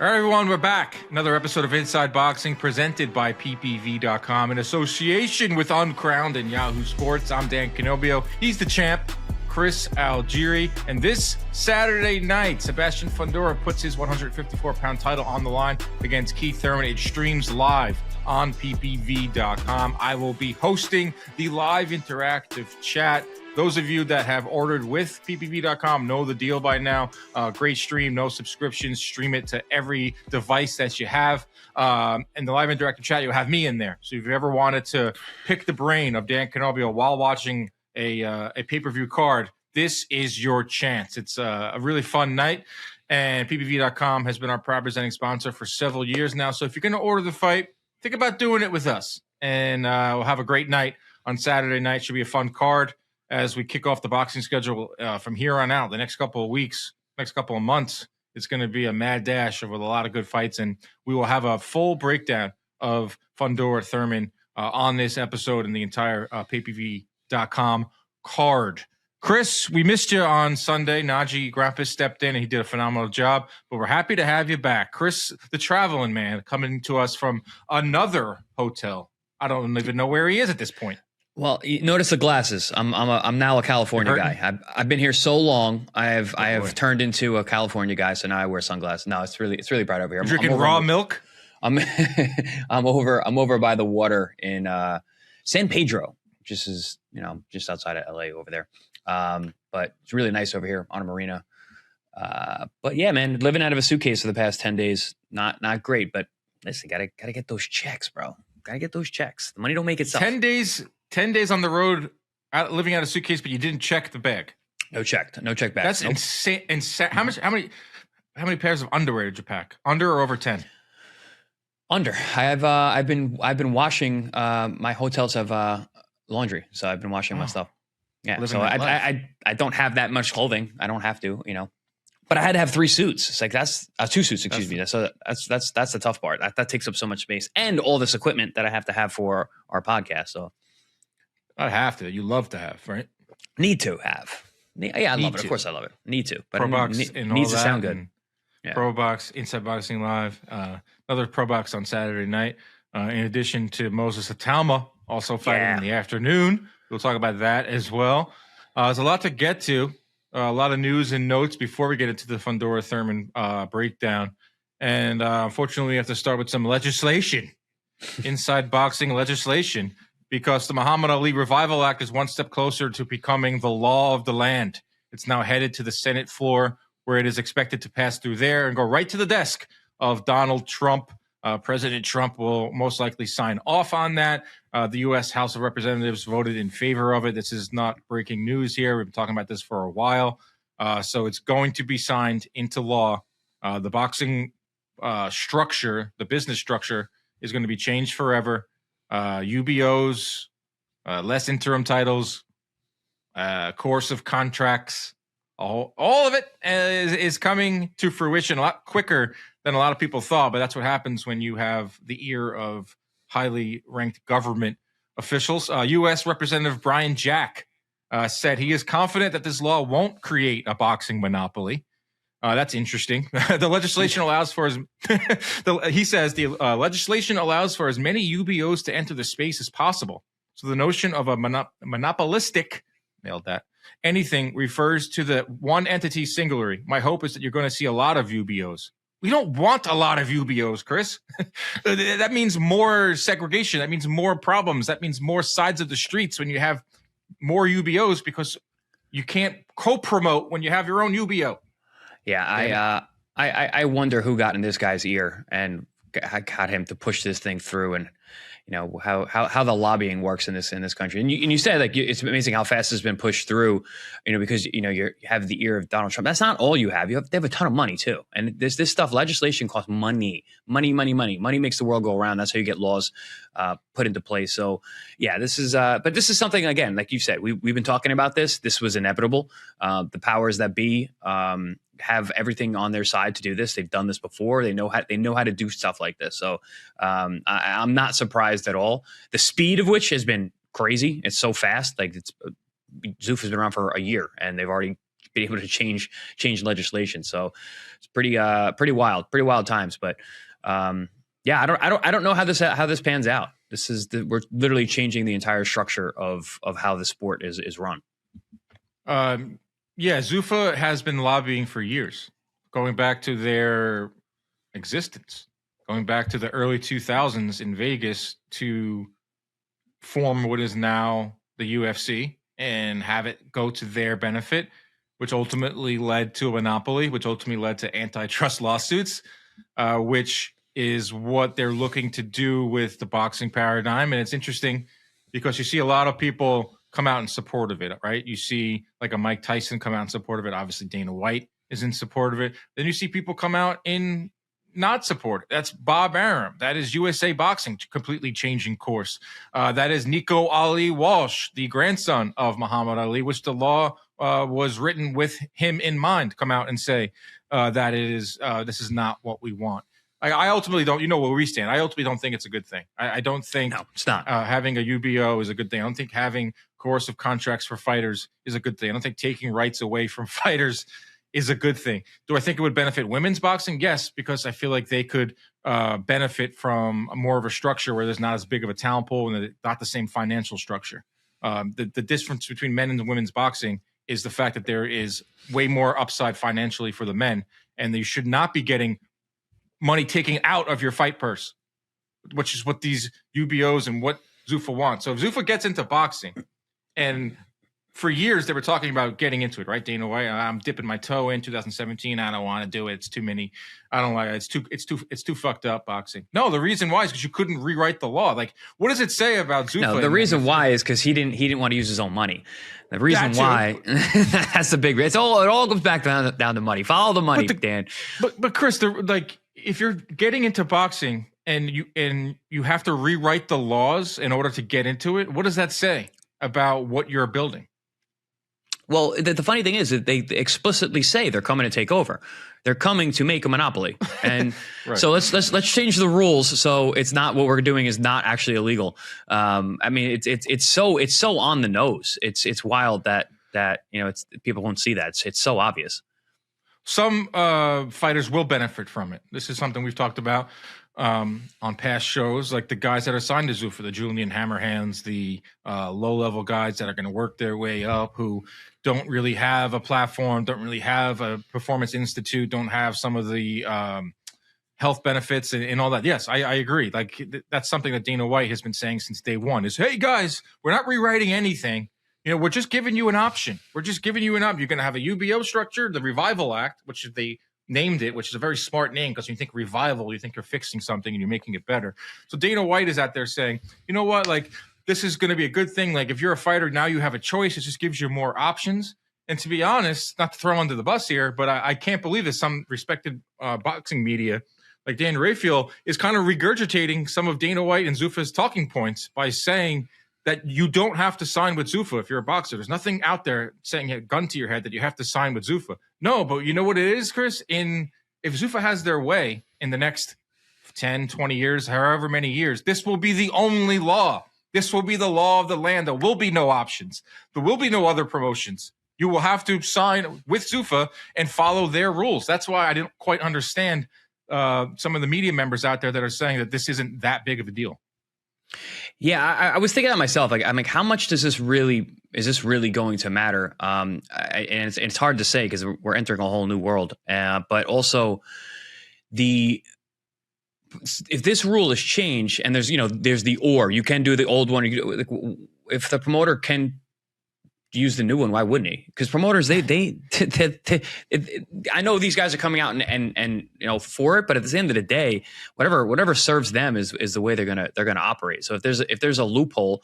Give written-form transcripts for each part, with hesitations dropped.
All right, everyone, we're back. Another episode of Inside Boxing presented by PPV.com in association with Uncrowned and Yahoo Sports. I'm Dan Canobio. He's the champ, Chris Algieri. And this Saturday night, Sebastian Fundora puts his 154-pound title on the line against Keith Thurman. It streams live on PPV.com. I will be hosting the live interactive chat. Those of you that have ordered with PPV.com know the deal by now. Great stream, no subscriptions. Stream it to every device that you have. In the live interactive chat, you'll have me in there. So if you ever wanted to pick the brain of Dan Canobio while watching a pay-per-view card, this is your chance. It's a really fun night. And PPV.com has been our proud presenting sponsor for several years now. So if you're going to order the fight, think about doing it with us. And we'll have a great night on Saturday night. Should be a fun card as we kick off the boxing schedule from here on out. The next couple of weeks, next couple of months, it's going to be a mad dash with a lot of good fights. And we will have a full breakdown of Fundora Thurman on this episode and the entire PPV.com card. Chris, we missed you on Sunday. Najee Grampus stepped in and he did a phenomenal job, but we're happy to have you back. Chris, the traveling man, coming to us from another hotel. I don't even know where he is at this point. Well, you notice the glasses. I'm now a California guy. I've been here so long. I have turned into a California guy. So now I wear sunglasses. No, it's really bright over here. You're drinking raw milk? I'm over by the water in San Pedro, just outside of LA over there. But it's really nice over here on a marina. But yeah, man, living out of a suitcase for the past 10 days, not great. But listen, gotta get those checks, bro. Gotta get those checks. The money don't make itself. 10 days on the road, living out of a suitcase, but you didn't check the bag. No check bag. That's insane. How many pairs of underwear did you pack? Under or over 10? Under. I've been washing. My hotels have laundry, so I've been washing my stuff. Yeah. So I don't have that much clothing. I don't have to, But I had to have 3 suits. It's like that's 2 suits. Excuse me. So that's the tough part. That takes up so much space and all this equipment that I have to have for our podcast. So. I have to. You love to have, right? Need to have. I love it. Of course I love it. Need to. But it needs to sound good. Yeah. Pro Box, Inside Boxing Live. Another Pro Box on Saturday night. In addition to Moses Itauma, also fighting in the afternoon. We'll talk about that as well. There's a lot to get to. A lot of news and notes before we get into the Fundora Thurman breakdown. And unfortunately, we have to start with some legislation. Inside Boxing legislation. Because the Muhammad Ali Revival Act is one step closer to becoming the law of the land. It's now headed to the Senate floor, where it is expected to pass through there and go right to the desk of Donald Trump. President Trump will most likely sign off on that. The U.S. House of Representatives voted in favor of it. This is not breaking news here. We've been talking about this for a while. So it's going to be signed into law. The boxing structure, the business structure, is going to be changed forever. UBOs, less interim titles, coercive contracts, all of it is coming to fruition a lot quicker than a lot of people thought. But that's what happens when you have the ear of highly ranked government officials. U.S. Representative Brian Jack said he is confident that this law won't create a boxing monopoly. That's interesting. The legislation allows for he says the legislation allows for as many UBOs to enter the space as possible. So the notion of a monopolistic, nailed that, anything refers to the one entity singularly. My hope is that you're going to see a lot of UBOs. We don't want a lot of UBOs, Chris. That means more segregation. That means more problems. That means more sides of the streets when you have more UBOs because you can't co-promote when you have your own UBO. Yeah, I wonder who got in this guy's ear and got him to push this thing through, and how the lobbying works in this country. And you said like it's amazing how fast it's been pushed through, because you have the ear of Donald Trump. That's not all you have. They have a ton of money too, and this stuff legislation costs money. Money makes the world go around. That's how you get laws put into place. So yeah, this is but this is something, again, like you said, we've been talking about this. This was inevitable. The powers that be have everything on their side to do this. They've done this before. They know how to do stuff like this. So I'm not surprised at all. The speed of which has been crazy. It's so fast. Like Zoof has been around for a year and they've already been able to change legislation. So it's pretty wild times. But yeah, I don't know how this pans out. We're literally changing the entire structure of how the sport is run. Yeah, Zuffa has been lobbying for years, going back to their existence, going back to the early 2000s in Vegas to form what is now the UFC and have it go to their benefit, which ultimately led to a monopoly, which ultimately led to antitrust lawsuits, which is what they're looking to do with the boxing paradigm. And it's interesting because you see a lot of people come out in support of it, right? You see like a Mike Tyson come out in support of it. Obviously, Dana White is in support of it. Then you see people come out in not support. That's Bob Arum. That is USA Boxing completely changing course. That is Nico Ali Walsh, the grandson of Muhammad Ali, which the law was written with him in mind, come out and say that this is not what we want. I ultimately don't, where we stand. I ultimately don't think it's a good thing. I don't think it's not. Having a UBO is a good thing. I don't think having coercive contracts for fighters is a good thing. I don't think taking rights away from fighters is a good thing. Do I think it would benefit women's boxing? Yes, because I feel like they could benefit from more of a structure where there's not as big of a talent pool and not the same financial structure. The difference between men and women's boxing is the fact that there is way more upside financially for the men, and you should not be getting money taken out of your fight purse, which is what these UBOs and what Zuffa wants. So if Zuffa gets into boxing, and for years they were talking about getting into it, right? Dana White, I'm dipping my toe in 2017. I don't want to do it. It's too many. I don't like it. It's too fucked up boxing. No, the reason why is because you couldn't rewrite the law. Like, what does it say about Zuffa? No, the reason why is because he didn't want to use his own money. The reason why that's the big. It all comes back down to money. Follow the money, Dan. But Chris, if you're getting into boxing and you have to rewrite the laws in order to get into it, what does that say about what you're building? Well, the funny thing is that they explicitly say they're coming to take over. They're coming to make a monopoly, and right. So let's change the rules so it's not what we're doing is not actually illegal. I mean, it's so on the nose. It's wild that people won't see that. It's so obvious. Some fighters will benefit from it. This is something we've talked about on past shows, like the guys that are signed to Zuffa, the Julian Hammerhands, the low-level guys that are going to work their way up, who don't really have a platform, don't really have a performance institute, don't have some of the health benefits and all that. Yes, I agree. Like that's something that Dana White has been saying since day one is, hey, guys, we're not rewriting anything. We're just giving you an option. We're just giving you an option. You're going to have a UBO structure, the Revival Act, which they named it, which is a very smart name because when you think revival, you think you're fixing something and you're making it better. So Dana White is out there saying, you know what, like this is going to be a good thing. Like if you're a fighter, now you have a choice. It just gives you more options. And to be honest, not to throw under the bus here, but I can't believe that some respected boxing media like Dan Rafael is kind of regurgitating some of Dana White and Zuffa's talking points by saying that you don't have to sign with Zuffa if you're a boxer. There's nothing out there saying a gun to your head that you have to sign with Zuffa. No, but you know what it is, Chris? If Zuffa has their way in the next 10, 20 years, however many years, this will be the only law. This will be the law of the land. There will be no options. There will be no other promotions. You will have to sign with Zuffa and follow their rules. That's why I didn't quite understand some of the media members out there that are saying that this isn't that big of a deal. Yeah, I was thinking that myself. Like, I'm like, how much is this really going to matter? And it's hard to say because we're entering a whole new world. But also, if this rule is changed, and there's the you can do the old one. If the promoter can use the new one, why wouldn't he? Because promoters, they I know these guys are coming out and for it, but at the end of the day, whatever serves them is the way they're gonna operate. So if there's a loophole,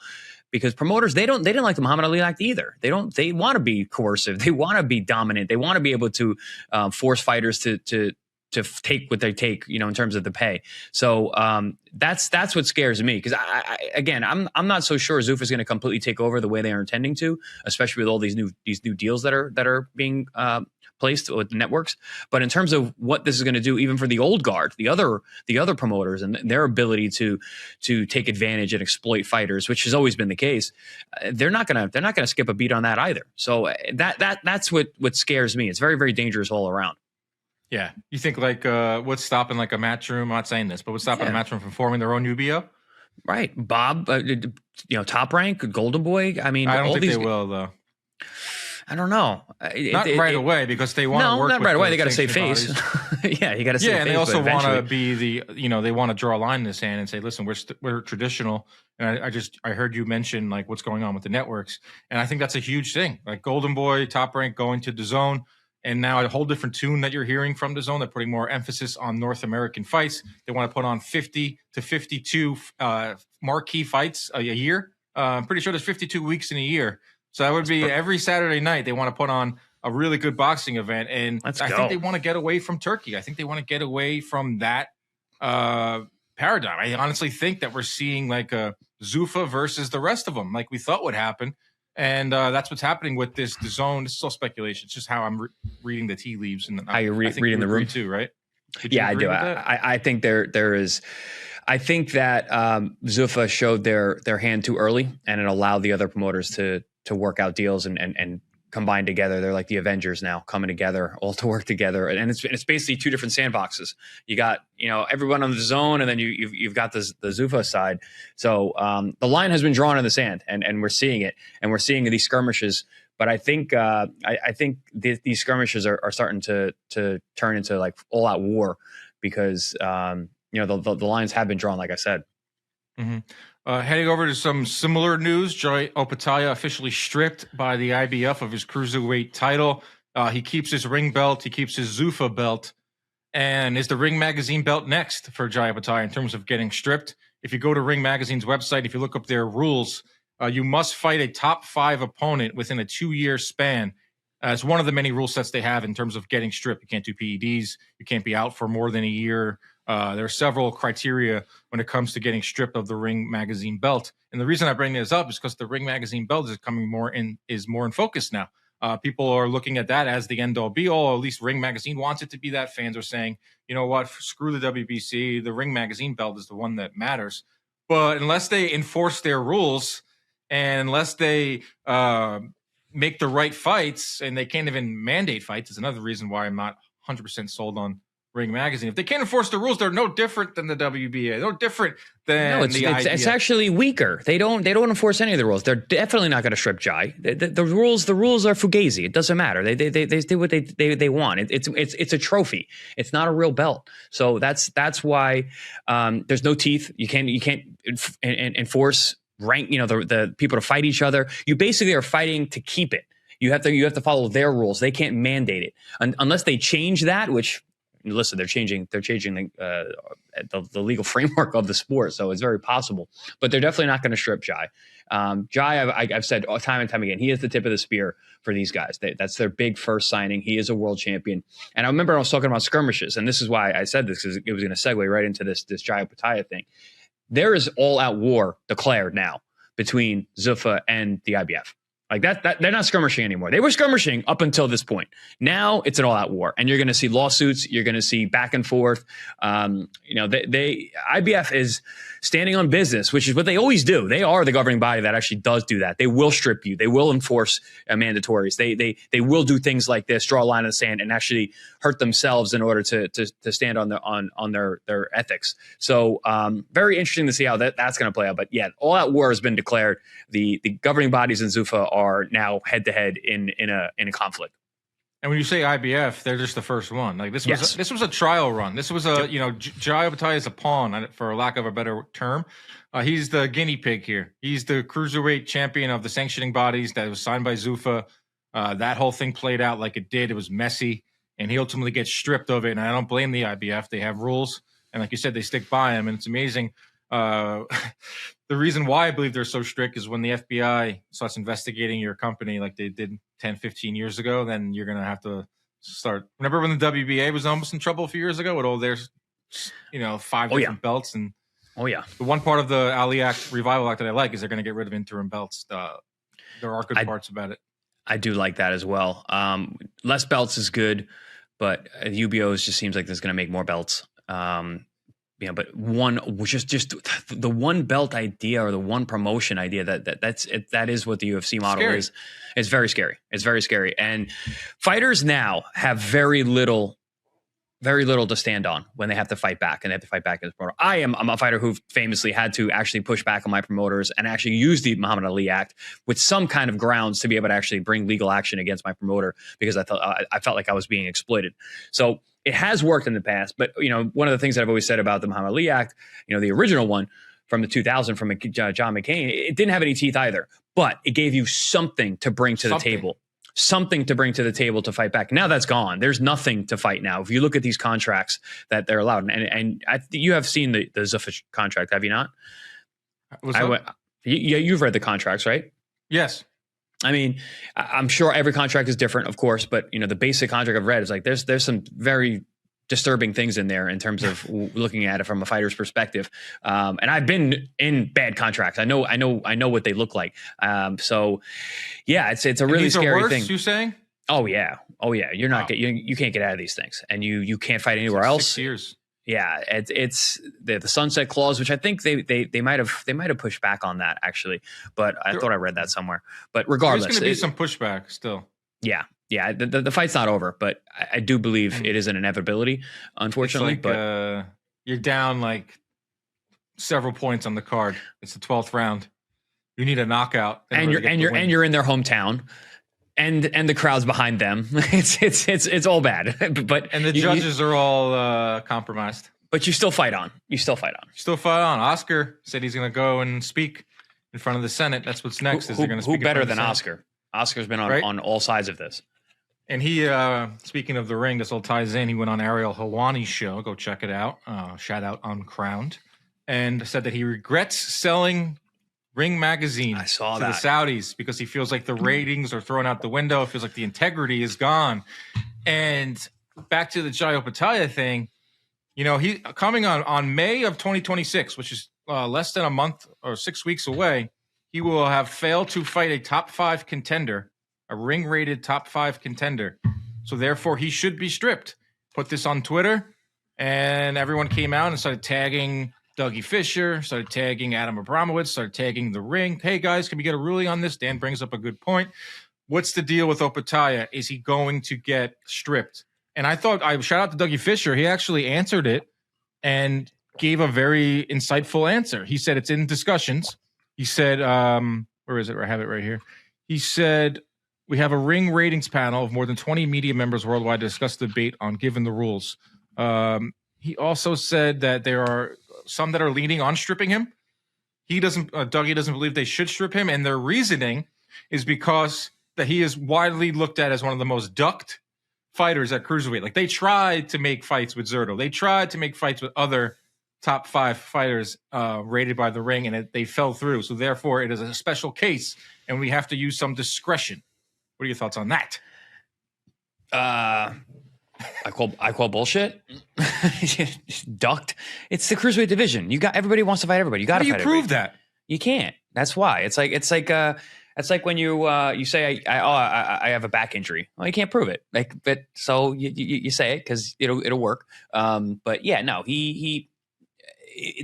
because promoters they didn't like the Muhammad Ali Act either. They want to be coercive. They want to be dominant. They want to be able to force fighters to take what they take, in terms of the pay. So that's what scares me, because I'm not so sure Zuffa is going to completely take over the way they are intending to, especially with all these new deals that are being placed with the networks. But in terms of what this is going to do, even for the old guard, the other promoters and their ability to take advantage and exploit fighters, which has always been the case, they're not gonna skip a beat on that either. So that's what scares me. It's very, very dangerous all around. Yeah, you think like what's stopping like a Matchroom? I'm not saying this, but what's stopping a Matchroom from forming their own UBO? Right, Bob. Top Rank, Golden Boy. I mean, I don't all think these, they will though. I don't know. Not right away because they want to work. Not with right away. They got to save face. Yeah, you got to save face. Yeah, and they also want to be they want to draw a line in the sand and say, listen, we're traditional. And I heard you mention like what's going on with the networks, and I think that's a huge thing. Like Golden Boy, Top Rank going to DAZN. And now a whole different tune that you're hearing from DAZN. They're putting more emphasis on North American fights. They want to put on 50 to 52 marquee fights a year. I'm pretty sure there's 52 weeks in a year. So that would be every Saturday night. They want to put on a really good boxing event. And I think they want to get away from Turkey. I think they want to get away from that paradigm. I honestly think that we're seeing like a Zuffa versus the rest of them, like we thought would happen. And that's what's happening with this DAZN. This is all speculation. It's just how I'm reading the tea leaves. And how you're reading the room too, right? Yeah, I do. I think there is. I think that Zuffa showed their hand too early, and it allowed the other promoters to work out deals and combine together. They're like the Avengers now, coming together, all to work together. And it's basically two different sandboxes. You got everyone on the zone, and then you've got the Zuffa side. So the line has been drawn in the sand, and we're seeing it, and we're seeing these skirmishes. But I think these skirmishes are starting to turn into like all out war because the lines have been drawn, like I said. Mm-hmm. Heading over to some similar news, Joy Opetaia officially stripped by the IBF of his cruiserweight title. He keeps his ring belt. He keeps his Zuffa belt. And is the Ring Magazine belt next for Joy Opetaia in terms of getting stripped? If you go to Ring Magazine's website, if you look up their rules, you must fight a top 5 opponent within a 2-year span. It's one of the many rule sets they have in terms of getting stripped. You can't do PEDs. You can't be out for more than a year. There are several criteria when it comes to getting stripped of the Ring Magazine belt. And the reason I bring this up is because the Ring Magazine belt is coming more in focus now. People are looking at that as the end-all be-all, or at least Ring Magazine wants it to be that. Fans are saying, you know what, screw the WBC. The Ring Magazine belt is the one that matters. But unless they enforce their rules and unless they make the right fights, and they can't even mandate fights, is another reason why I'm not 100% sold on Ring Magazine. If they can't enforce the rules, they're no different than the WBA. No different than the IBF. It's actually weaker. They don't enforce any of the rules. They're definitely not going to strip Jai. The rules are fugazi. It doesn't matter. They do what they want. It's a trophy. It's not a real belt. So that's why there's no teeth. You can't enforce rank. The people to fight each other. You basically are fighting to keep it. You have to follow their rules. They can't mandate it unless they change that, which. Listen, they're changing the legal framework of the sport, so it's very possible. But they're definitely not going to strip Jai. Jai, I've said time and time again, he is the tip of the spear for these guys. That's their big first signing. He is a world champion. And I remember I was talking about skirmishes, and this is why I said this, because it was going to segue right into this Jai Opetaia thing. There is all-out war declared now between Zuffa and the IBF. Like that, they're not skirmishing anymore. They were skirmishing up until this point. Now it's an all-out war, and you're going to see lawsuits. You're going to see back and forth. IBF is standing on business, which is what they always do. They are the governing body that actually does do that. They will strip you. They will enforce mandatories. They will do things like this, draw a line in the sand, and actually hurt themselves in order to stand on their ethics. So very interesting to see how that's going to play out. But yeah, all-out war has been declared. The governing bodies in Zuffa are now head-to-head in a conflict. And when you say IBF, they're just the first one. Like this was a trial run. This was Jai Opetaia is a pawn, for lack of a better term. He's the guinea pig here. He's the cruiserweight champion of the sanctioning bodies that was signed by Zuffa. That whole thing played out like it did. It was messy, and he ultimately gets stripped of it. And I don't blame the IBF. They have rules, and like you said, they stick by him, and it's amazing. The reason why I believe they're so strict is when the FBI starts investigating your company like they did 10, 15 years ago, then you're going to have to start. Remember when the WBA was almost in trouble a few years ago with all their, 5 different belts? And the one part of the Ali Act, Revival Act that I like is they're going to get rid of interim belts. There are good parts about it. I do like that as well. Less belts is good, but UBOs just seems like there's going to make more belts. But just the one belt idea or the one promotion idea that is what the UFC model is. It's very scary. It's very scary. And fighters now have very little to stand on when they have to fight back, and they have to fight back as a promoter. I'm a fighter who famously had to actually push back on my promoters and actually use the Muhammad Ali Act with some kind of grounds to be able to actually bring legal action against my promoter because I felt like I was being exploited. So it has worked in the past, but one of the things that I've always said about the Muhammad Ali Act, the original one from the 2000 from John McCain, it didn't have any teeth either, but it gave you something to bring to the table. Something to bring to the table to fight back. Now that's gone. There's nothing to fight now. If you look at these contracts that they're allowed, and you have seen the Zuffish contract, have you not? You've read the contracts, right? Yes. I mean, I'm sure every contract is different, of course, but the basic contract I've read is like there's some very disturbing things in there in terms of looking at it from a fighter's perspective. And I've been in bad contracts. I know what they look like. So yeah, it's a really scary thing. You saying? Oh yeah. You're not you can't get out of these things, and you can't fight anywhere else. 6 years. Yeah, it's the sunset clause, which I think they might have pushed back on that actually, but I thought I read that somewhere. But regardless, there's going to be some pushback still. Yeah. The fight's not over, but I do believe it is an inevitability, unfortunately. But you're down like several points on the card. It's the 12th round. You need a knockout, and you're in their hometown, and the crowd's behind them. It's all bad. But the judges are all compromised. But you still fight on. Oscar said he's going to go and speak in front of the Senate. That's what's next. Who better than Oscar? Oscar's been on all sides of this. And he, speaking of the ring, this all ties in. He went on Ariel Helwani's show. Go check it out. Shout out Uncrowned. And said that he regrets selling Ring Magazine to the Saudis because he feels like the ratings are thrown out the window. It feels like the integrity is gone. And back to the Jai Opetaia thing, he coming on May of 2026, which is less than a month or 6 weeks away, he will have failed to fight a top 5 contender, a ring-rated top 5 contender. So therefore, he should be stripped. Put this on Twitter, and everyone came out and started tagging Dougie Fisher, started tagging Adam Abramowitz, started tagging The Ring. Hey, guys, can we get a ruling on this? Dan brings up a good point. What's the deal with Opetaia? Is he going to get stripped? And I shout out to Dougie Fisher. He actually answered it and gave a very insightful answer. He said it's in discussions. He said, where is it? I have it right here. He said, we have a ring ratings panel of more than 20 media members worldwide to discuss the debate on given the rules. He also said that there are some that are leaning on stripping him. Dougie doesn't believe they should strip him. And their reasoning is because that he is widely looked at as one of the most ducked fighters at cruiserweight. Like they tried to make fights with Zurdo. They tried to make fights with other top 5 fighters rated by the Ring, and they fell through. So therefore, it is a special case, and we have to use some discretion. What are your thoughts on that? I call bullshit. Ducked. It's the cruiserweight division. Everybody wants to fight everybody. You got to fight everybody. How do you prove that? You can't. That's why. It's like when you say I have a back injury. Well, you can't prove it. But so you say it because it'll work. But yeah, no, he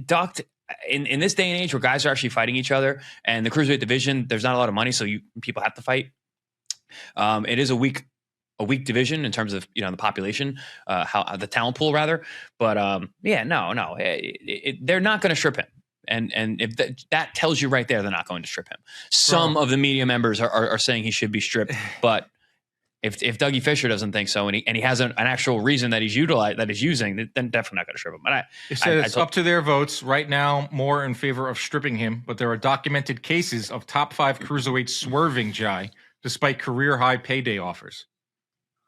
ducked in this day and age where guys are actually fighting each other, and the cruiserweight division, there's not a lot of money, so people have to fight. It is a weak division in terms of the population, how the talent pool rather. But they're not going to strip him. And if that tells you right there, they're not going to strip him. Some of the media members are saying he should be stripped, but if Dougie Fisher doesn't think so, and he has an actual reason that he's using, then definitely not going to strip him. But it's up to their votes right now. More in favor of stripping him, but there are documented cases of top 5 cruiserweights swerving Jai despite career high payday offers.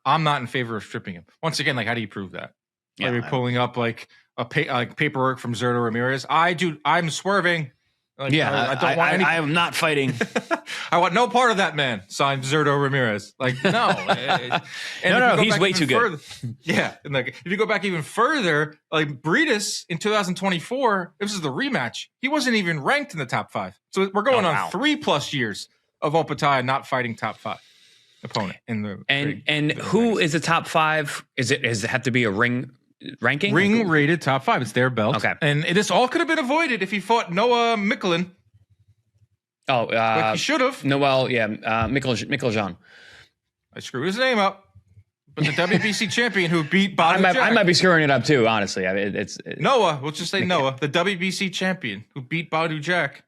I'm not in favor of stripping him. Once again, how do you prove that? Are we pulling up paperwork from Zurdo Ramirez? I'm swerving. I am not fighting. I want no part of that man. Signed Zurdo Ramirez. No. No, he's way too good. Yeah. And if you go back even further, Breedis in 2024, this is the rematch. He wasn't even ranked in the top 5. So we're going on 3+ years of Opetaia not fighting top 5. opponent in the and who is the top 5? Does it have to be a ring ranking? Ring rated top 5. It's their belt. Okay. And this all could have been avoided if he fought Noah Micklin. Oh, like he should have. Noel, yeah, Mikkeljan. I screwed his name up. But the WBC champion who beat Badu Jack. I might be screwing it up too, honestly. I mean, Noah, we'll just say Noah, the WBC champion who beat Badu Jack,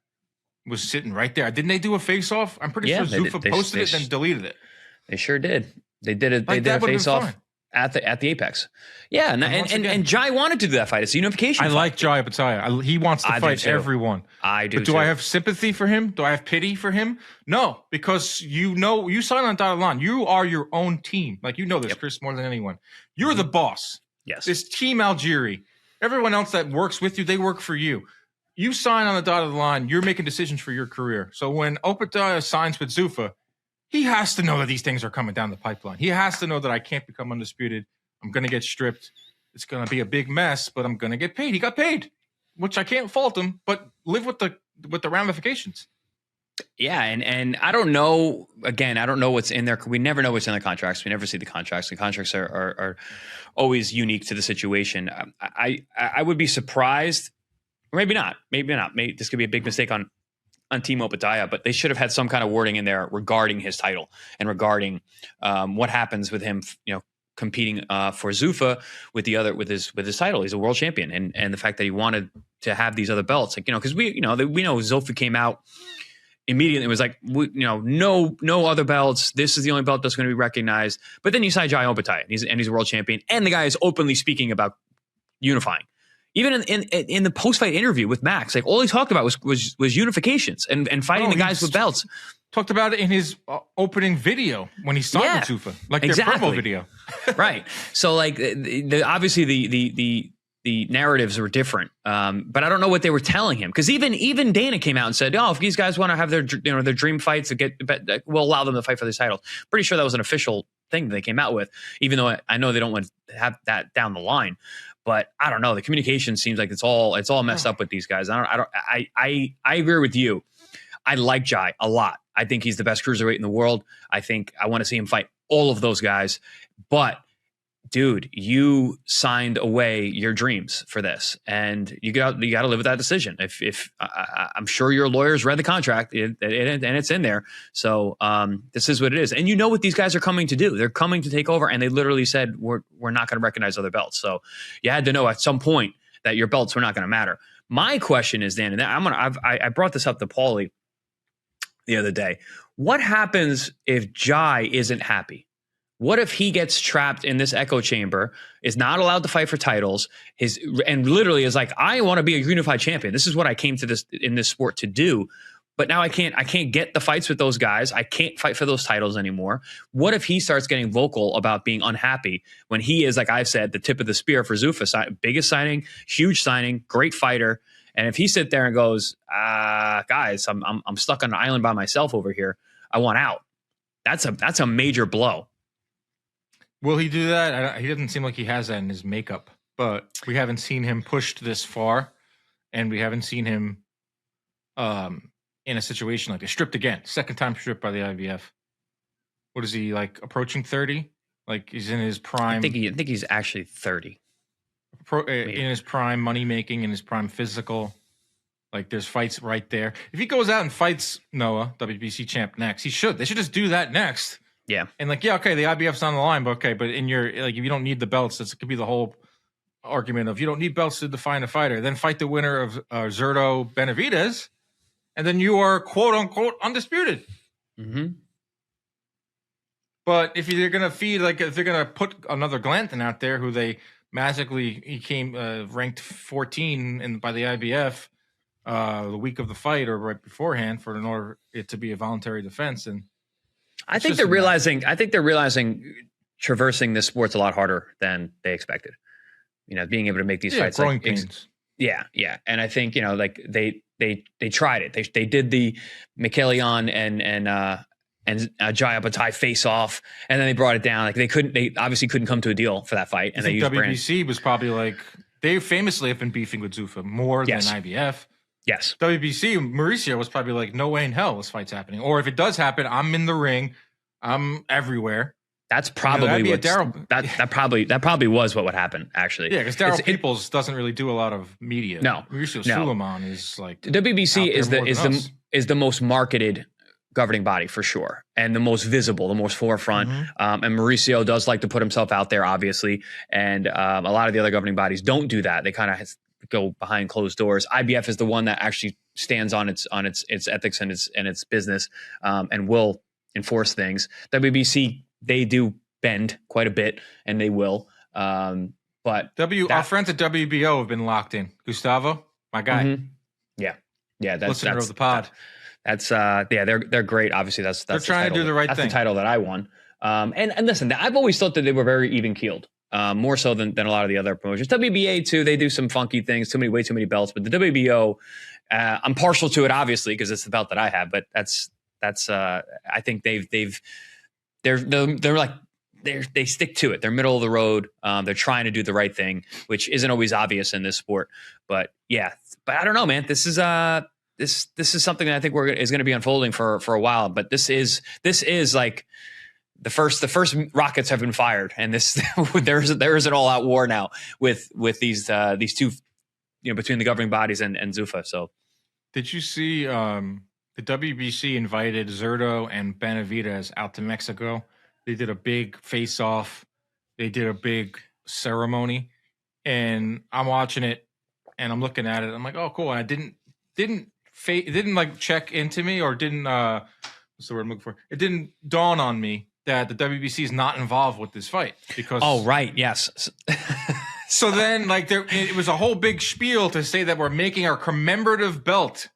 was sitting right there. Didn't they do a face-off? I'm pretty sure Zuffa posted it, then deleted it. They sure did. They did it. They did a face-off at the Apex. Yeah, and Jai wanted to do that fight. It's a unification. I like Jai Opetaia. He wants to fight everyone. I do. But do I have sympathy for him? Do I have pity for him? No, because you sign on dotted line. You are your own team. Like you know this, Chris, more than anyone. You're the boss. Yes. This team Algieri. Everyone else that works with you, they work for you. You sign on the dotted line. You're making decisions for your career. So when Opetaia signs with Zuffa, he has to know that these things are coming down the pipeline. He has to know that I can't become undisputed. I'm going to get stripped. It's going to be a big mess, but I'm going to get paid. He got paid, which I can't fault him, but live with the ramifications. Yeah, and I don't know. Again, I don't know what's in there. We never know what's in the contracts. We never see the contracts. The contracts are always unique to the situation. I would be surprised, or maybe not. Maybe not. Maybe this could be a big mistake on Team Opetaia, but they should have had some kind of wording in there regarding his title and regarding what happens with him, competing for Zuffa with his title. He's a world champion, and the fact that he wanted to have these other belts, because we know Zuffa came out immediately. It was like, no other belts. This is the only belt that's going to be recognized. But then you sign Jai Opetaia, and he's a world champion, and the guy is openly speaking about unifying. Even in the post-fight interview with Max, like all he talked about was unifications and fighting the guys with belts. Talked about it in his opening video when he signed with Zuffa, like their promo video. Right. So like obviously the narratives were different, but I don't know what they were telling him, because even Dana came out and said, "Oh, if these guys want to have their dream fights, we'll allow them to fight for these titles." Pretty sure that was an official thing that they came out with, even though I know they don't want to have that down the line. But I don't know. The communication seems like it's all messed up with these guys. I agree with you. I like Jai a lot. I think he's the best cruiserweight in the world. I want to see him fight all of those guys. But dude, you signed away your dreams for this, and you got to live with that decision. If I'm sure your lawyers read the contract and it's in there. So this is what it is. And you know what these guys are coming to do. They're coming to take over, and they literally said we're not going to recognize other belts. So you had to know at some point that your belts were not going to matter. My question is, Dan, and I brought this up to Paulie the other day. What happens if Jai isn't happy? What if he gets trapped in this echo chamber, is not allowed to fight for titles, and literally is like, I want to be a unified champion. This is what I came to this sport to do. But now I can't get the fights with those guys. I can't fight for those titles anymore. What if he starts getting vocal about being unhappy when he is, like I've said, the tip of the spear for Zuffa? Biggest signing, huge signing, great fighter. And if he sit there and goes, guys, I'm stuck on an island by myself over here, I want out. That's a major blow. Will he do that? He doesn't seem like he has that in his makeup, but we haven't seen him pushed this far, and we haven't seen him in a situation like this. Stripped again. Second time stripped by the IBF. What is he, like, approaching 30? Like, he's in his prime. I think he's actually 30. In his prime money-making, in his prime physical. Like, there's fights right there. If he goes out and fights Noah, WBC champ, next, he should. They should just do that next. Yeah. And like, yeah, okay, the IBF's on the line, but okay, but in your, like, if you don't need the belts, this could be the whole argument of you don't need belts to define a fighter. Then fight the winner of Zurdo Benavidez, and then you are quote unquote undisputed. Mm-hmm. But if they're gonna if they're gonna put another Glanton out there, who he came ranked 14 by the IBF the week of the fight or right beforehand in order it to be a voluntary defense, and I think they're realizing traversing this sport's a lot harder than they expected. Being able to make these fights. Growing pains. Yeah. And I think, like they tried it. They did the Michelion and Jai Opetaia face off, and then they brought it down. Like they obviously couldn't come to a deal for that fight. And they used WBC was probably like, they famously have been beefing with Zuffa more than IBF. Yes. WBC, Mauricio was probably like, no way in hell this fight's happening. Or if it does happen, I'm in the ring. I'm everywhere. That's probably what Daryl. that probably was what would happen, actually. Yeah, because Daryl Peoples doesn't really do a lot of media. No, Mauricio Suleiman is like WBC is the most marketed governing body for sure, and the most visible, the most forefront. And Mauricio does like to put himself out there, obviously, and a lot of the other governing bodies don't do that. They kind of go behind closed doors. IBF is the one that actually stands on its ethics and its business, and will enforce things. WBC, they do bend quite a bit, and they will. But our friends at WBO have been locked in. Gustavo, my guy. Yeah, that's listener of the pod. They're great. Obviously, they're trying to do the right thing. That's the title that I won. And listen, I've always thought that they were very even keeled, more so than a lot of the other promotions. WBA too, they do some funky things. Way too many belts. But the WBO, I'm partial to it, obviously, because it's the belt that I have. But that's I think they stick to it. They're middle of the road. They're trying to do the right thing, which isn't always obvious in this sport. But I don't know, man. This is something that I think is going to be unfolding for a while. But this is like the first rockets have been fired, and there is an all out war now with these two, between the governing bodies and Zuffa. So, did you see the WBC invited Zurdo and Benavidez out to Mexico? They did a big face-off. They did a big ceremony, and I'm watching it, and I'm looking at it. I'm like, oh, cool. And it didn't like check into me, or didn't what's the word I'm looking for? It didn't dawn on me that the WBC is not involved with this fight because. Oh, right. Yes. So then, like, it was a whole big spiel to say that we're making our commemorative belt.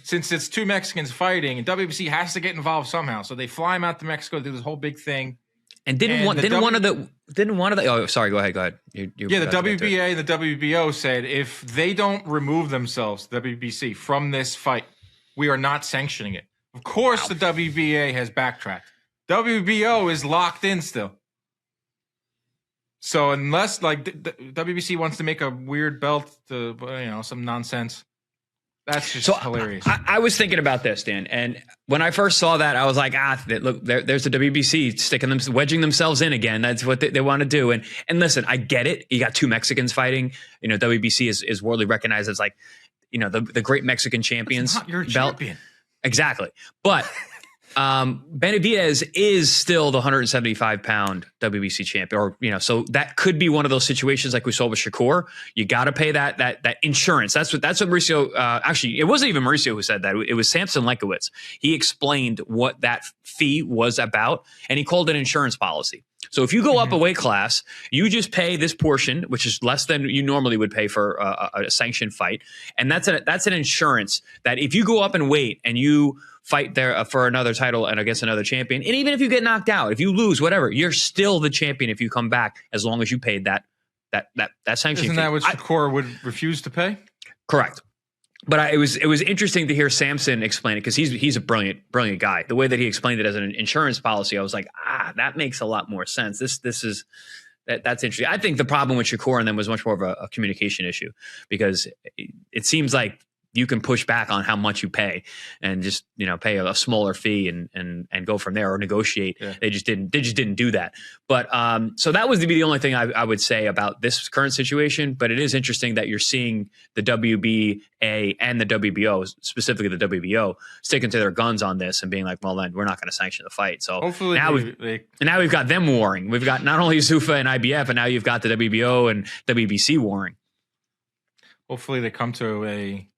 Since it's two Mexicans fighting, and WBC has to get involved somehow, so they fly them out to Mexico, do this whole big thing. And didn't one of the oh, sorry, go ahead. The WBA and the WBO said if they don't remove themselves, WBC, from this fight, we are not sanctioning it. Of course, the WBA has backtracked. WBO is locked in still. So unless the WBC wants to make a weird belt to some nonsense. That's just hilarious. I was thinking about this, Dan, and when I first saw that, I was like, look, there's the WBC wedging themselves in again. That's what they want to do. And listen, I get it. You got two Mexicans fighting. WBC is worldly recognized as the great Mexican champions. It's not your belt. Champion. Exactly. But Benavidez is still the 175-pound WBC champion, so that could be one of those situations like we saw with Shakur. You got to pay that insurance. That's what Mauricio. Actually, it wasn't even Mauricio who said that. It was Samson Lekowitz. He explained what that fee was about, and he called it insurance policy. So if you go up a weight class, you just pay this portion, which is less than you normally would pay for a sanctioned fight, and that's an insurance that if you go up in weight and you fight there for another title and against another champion, and even if you get knocked out, if you lose, whatever, you're still the champion if you come back, as long as you paid that sanction. Isn't that what Shakur would refuse to pay? Correct. But it was interesting to hear Samson explain it, because he's a brilliant guy. The way that he explained it as an insurance policy, I was like, that makes a lot more sense. That's interesting. I think the problem with Shakur and them was much more of a communication issue, because it seems like you can push back on how much you pay and just pay a smaller fee and go from there, or negotiate. Yeah. They just didn't do that. But so that was the only thing I would say about this current situation. But it is interesting that you're seeing the WBA and the WBO, specifically the WBO, sticking to their guns on this and being like, well, then we're not going to sanction the fight. So hopefully now we've got them warring. We've got not only Zuffa and IBF, and now you've got the WBO and WBC warring. Hopefully they come to a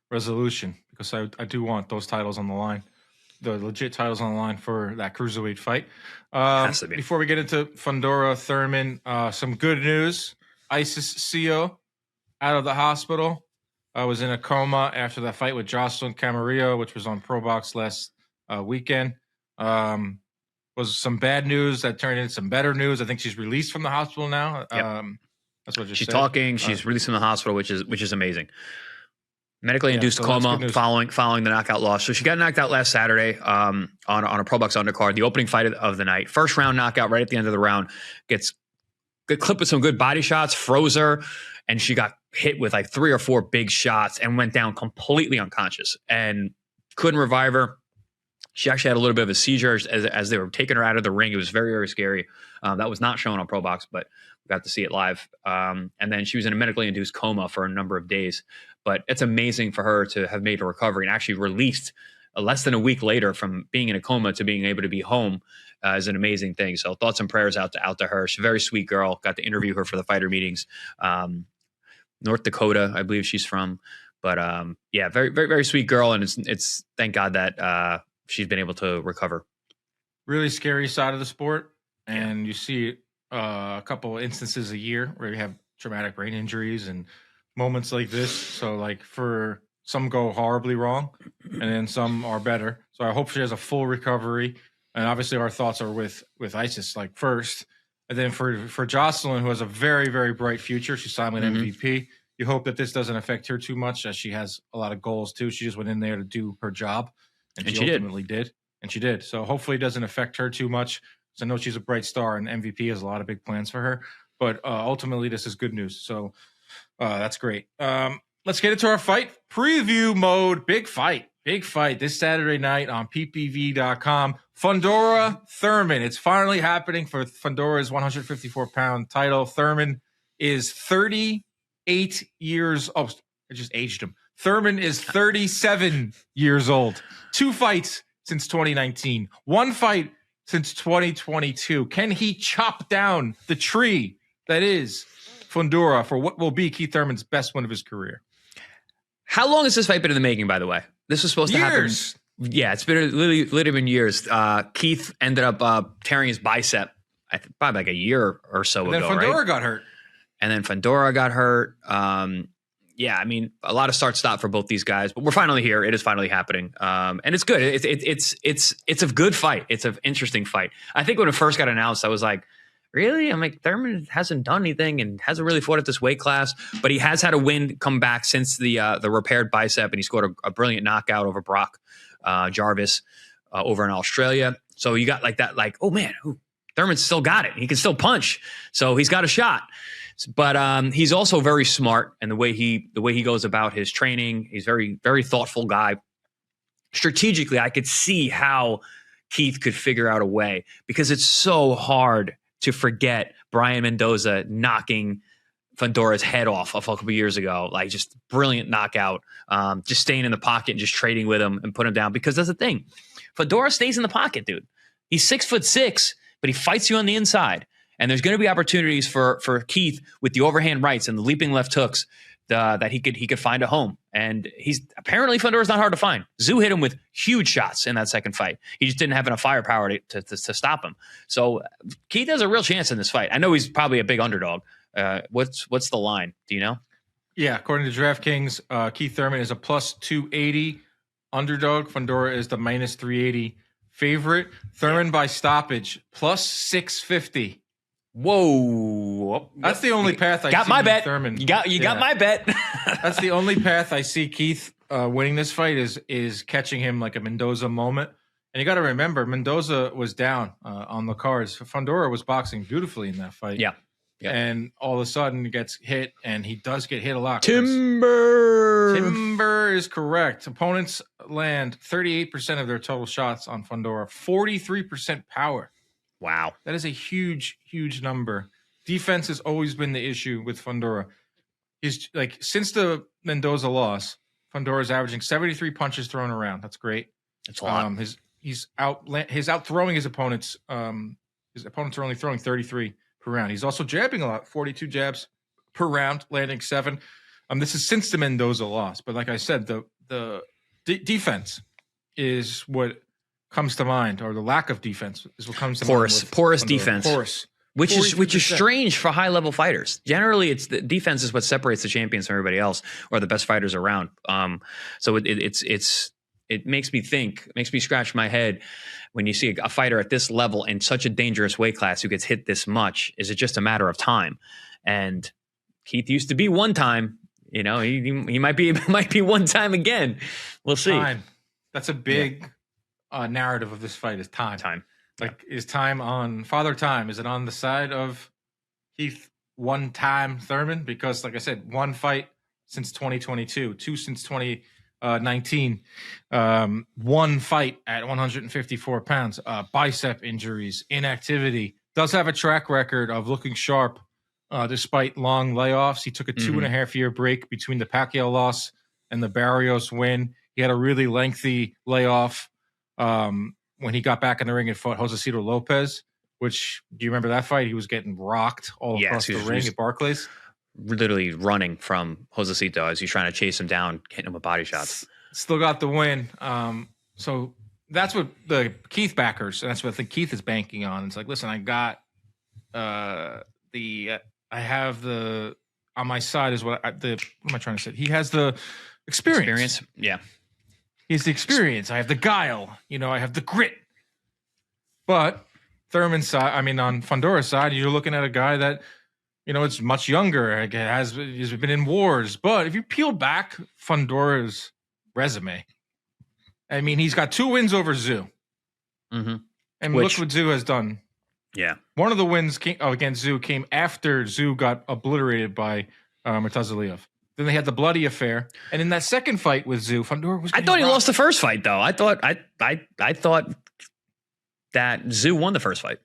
resolution, because I do want those titles on the line, the legit titles on the line for that cruiserweight fight. Before we get into Fundora, Thurman, some good news. Isis Sio out of the hospital. Was in a coma after that fight with Jocelyn Camarillo, which was on Pro Box last weekend. Was some bad news that turned into some better news. I think she's released from the hospital now. Yep. That's what she's talking. She's released from the hospital, which is amazing. Medically induced coma following the knockout loss. So she got knocked out last Saturday on a Pro Box undercard, the opening fight of the night. First round knockout right at the end of the round. Gets clipped with some good body shots, froze her, and she got hit with like 3 or 4 big shots and went down completely unconscious and couldn't revive her. She actually had a little bit of a seizure as they were taking her out of the ring. It was very, very scary. That was not shown on Pro Box, but we got to see it live. And then she was in a medically induced coma for a number of days. But it's amazing for her to have made a recovery and actually released less than a week later from being in a coma to being able to be home is an amazing thing. So thoughts and prayers out to her. She's a very sweet girl. Got to interview her for the fighter meetings. North Dakota, I believe she's from. But yeah, very, very, very sweet girl. And it's thank God that she's been able to recover. Really scary side of the sport. And you see a couple instances a year where you have traumatic brain injuries and moments like this. So like for some go horribly wrong and then some are better. So I hope she has a full recovery. And obviously our thoughts are with Isis like first. And then for Jocelyn, who has a very, very bright future, she's signed with MVP. You hope that this doesn't affect her too much, as she has a lot of goals too. She just went in there to do her job, and she ultimately did. And she did. So hopefully it doesn't affect her too much. So I know she's a bright star, and MVP has a lot of big plans for her. But ultimately, this is good news. So that's great. Let's get into our fight preview mode. Big fight this Saturday night on ppv.com. Fundora Thurman. It's finally happening for Fundora's 154-pound title. Thurman is 38 years old. I just aged him. Thurman is 37 years old. 2 fights since 2019. 1 fight since 2022. Can he chop down the tree that is Fundora for what will be Keith Thurman's best win of his career? How long has this fight been in the making, by the way? This was supposed to happen. Yeah, it's been literally been years. Keith ended up tearing his bicep, I think, probably like a year or so ago. And then Fundora got hurt. And then Fundora got hurt. Yeah, I mean, a lot of start-stop for both these guys, but we're finally here. It is finally happening, and it's good. It's a good fight. It's an interesting fight. I think when it first got announced, I was like, really? I'm like, Thurman hasn't done anything and hasn't really fought at this weight class, but he has had a win come back since the repaired bicep, and he scored a brilliant knockout over Brock Jarvis over in Australia. So you got like that, like, oh man, Thurman's still got it. He can still punch, so he's got a shot. But he's also very smart, and the way he goes about his training, he's very, very thoughtful guy. Strategically, I could see how Keith could figure out a way, because it's so hard to forget Brian Mendoza knocking Fundora's head off a couple of years ago. Like, just brilliant knockout, just staying in the pocket and just trading with him and put him down. Because that's the thing. Fundora stays in the pocket, dude. He's 6'6", but he fights you on the inside. And there's going to be opportunities for Keith with the overhand rights and the leaping left hooks that he could find a home. And he's apparently Fundora's not hard to find. Zoo hit him with huge shots in that second fight. He just didn't have enough firepower to stop him. So Keith has a real chance in this fight. I know he's probably a big underdog. What's the line? Do you know? Yeah, according to DraftKings, Keith Thurman is a plus 280 underdog. Fundora is the minus 380 favorite. Thurman by stoppage plus 650. Whoa! That's the only path I got see my bet. Thurman. You got my bet. That's the only path I see Keith winning this fight is catching him like a Mendoza moment. And you got to remember, Mendoza was down on the cards. Fundora was boxing beautifully in that fight. Yeah. And all of a sudden he gets hit, and he does get hit a lot. Timber is correct. Opponents land 38% of their total shots on Fundora, 43% power. Wow. That is a huge, huge number. Defense has always been the issue with Fundora. He's like, since the Mendoza loss, Fundora's averaging 73 punches thrown around. That's great. That's a lot. He's out throwing his opponents. His opponents are only throwing 33 per round. He's also jabbing a lot, 42 jabs per round, landing 7. This is since the Mendoza loss. But like I said, the defense is what comes to mind, or the lack of defense is what comes to mind. Porous defense. Which is strange for high level fighters. Generally, it's the defense is what separates the champions from everybody else, or the best fighters around. So it makes me think, makes me scratch my head when you see a fighter at this level in such a dangerous weight class who gets hit this much. Is it just a matter of time? And Keith used to be one time. You know, he might be one time again. We'll see. Time. That's a big narrative of this fight is time. Like, is time on Father Time? Is it on the side of Keith one time Thurman? Because, like I said, 1 fight since 2022, 2 since 20 19. One fight at 154 pounds. Bicep injuries, inactivity. Does have a track record of looking sharp despite long layoffs. He took a 2.5-year break between the Pacquiao loss and the Barrios win. He had a really lengthy layoff when he got back in the ring and fought Josecito Lopez, which, do you remember that fight? He was getting rocked all across the ring at Barclays. Literally running from Josecito as he's trying to chase him down, hitting him with body shots. Still got the win. So that's what the Keith backers, and that's what I think Keith is banking on. It's like, listen, I got I have the, on my side is what am I trying to say? He has the experience. Yeah. He has the experience. I have the guile. I have the grit. But Thurman's side, on Fundora's side, you're looking at a guy that, it's much younger. He's been in wars. But if you peel back Fundora's resume, he's got 2 wins over Zoo. Mm-hmm. And look what Zoo has done. Yeah. One of the wins against Zoo came after Zoo got obliterated by Murtazaliev. Then they had the bloody affair, and in that second fight with Zoo, Fundora was. I thought he lost the first fight, though. I thought that Zoo won the first fight.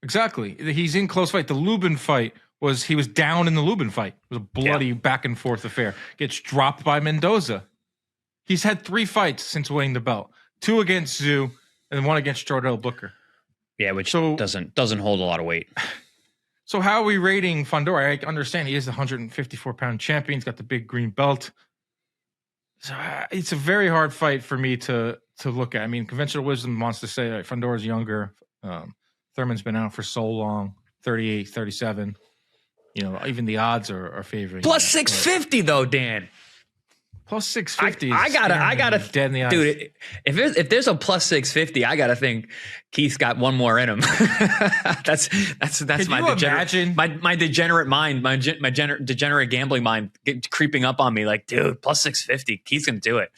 Exactly. He's in close fight. The Lubin fight he was down in the Lubin fight. It was a bloody back and forth affair. Gets dropped by Mendoza. He's had 3 fights since winning the belt: 2 against Zoo, and 1 against Jordell Booker. Yeah, which doesn't hold a lot of weight. So how are we rating Fundora? I understand he is the 154-pound champion. He's got the big green belt. So it's a very hard fight for me to look at. Conventional wisdom wants to say that Fundora's younger. Thurman's been out for so long, 38, 37. Even the odds are favoring. Plus 650 though, Dan. Plus 650. I gotta dead in the eyes. Dude, if there's a plus 650, I gotta think Keith's got one more in him. that's my degenerate mind, my degenerate gambling mind creeping up on me. Like, dude, plus 650, Keith's gonna do it.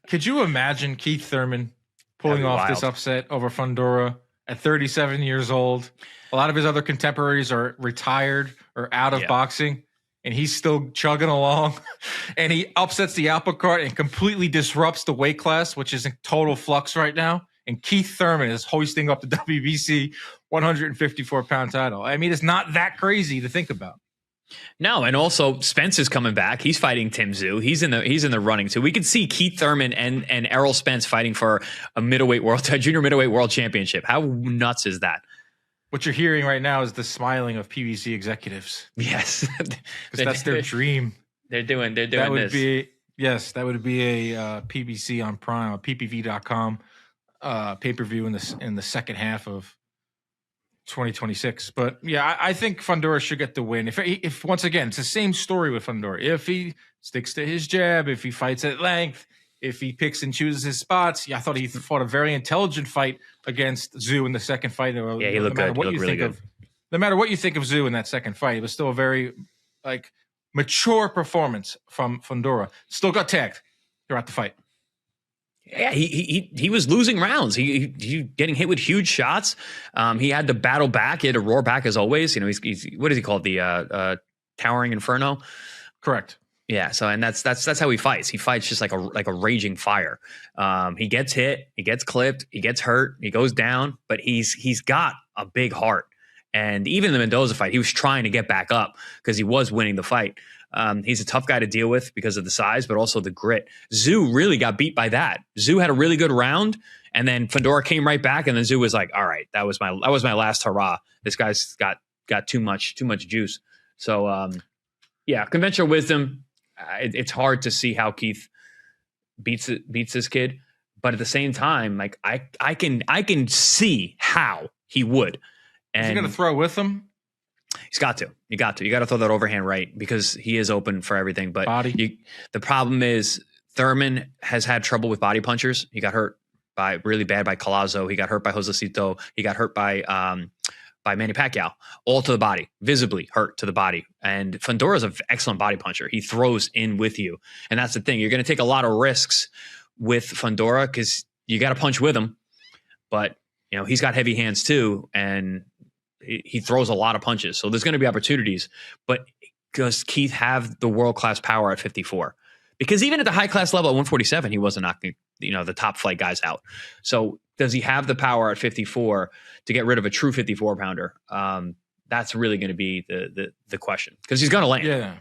Could you imagine Keith Thurman pulling off this upset over Fundora at 37 years old? A lot of his other contemporaries are retired or out of boxing. And he's still chugging along, and he upsets the apple cart and completely disrupts the weight class, which is in total flux right now. And Keith Thurman is hoisting up the WBC 154-pound title. It's not that crazy to think about. No, and also Spence is coming back. He's fighting Tim Tszyu. He's in the running too. We could see Keith Thurman and Errol Spence fighting for a junior middleweight world championship. How nuts is that? What you're hearing right now is the smiling of PBC executives. Yes, because that's their dream. They're doing that would this. That would be a PBC on Prime, PPV.com pay-per-view in the second half of 2026. But yeah, I think Fundora should get the win. If once again, it's the same story with Fundora. If he sticks to his jab, if he fights at length, if he picks and chooses his spots. I thought he fought a very intelligent fight against Tszyu in the second fight. Yeah, he looked good. No matter what you think of Tszyu in that second fight, it was still a very mature performance from Fundora. Still got tagged throughout the fight. Yeah, he was losing rounds. He getting hit with huge shots. He had to battle back. He had to roar back as always. He's what is he called? The Towering Inferno. Correct. Yeah. So, and that's how he fights. He fights just like a raging fire. He gets hit, he gets clipped, he gets hurt, he goes down, but he's got a big heart. And even in the Mendoza fight, he was trying to get back up because he was winning the fight. He's a tough guy to deal with because of the size, but also the grit. Tszyu really got beat by that. Tszyu had a really good round, and then Fundora came right back, and then Tszyu was like, "All right, that was my last hurrah. This guy's got too much juice." So, yeah, conventional wisdom. It's hard to see how Keith beats this kid, but at the same time, like I can see how he would. And is he going to throw with him? He's got to. You got to throw that overhand right because he is open for everything. But the problem is Thurman has had trouble with body punchers. He got hurt really bad by Collazo. He got hurt by Josecito. He got hurt by Manny Pacquiao, all to the body, visibly hurt to the body. And Fundora is an excellent body puncher. He throws in with you. And that's the thing. You're going to take a lot of risks with Fundora because you got to punch with him. But, he's got heavy hands too. And he throws a lot of punches. So there's going to be opportunities. But does Keith have the world-class power at 54? because even at the high class level at 147, he wasn't knocking, the top flight guys out. So does he have the power at 54 to get rid of a true 54 pounder? That's really going to be the question, because he's going to land. Yeah.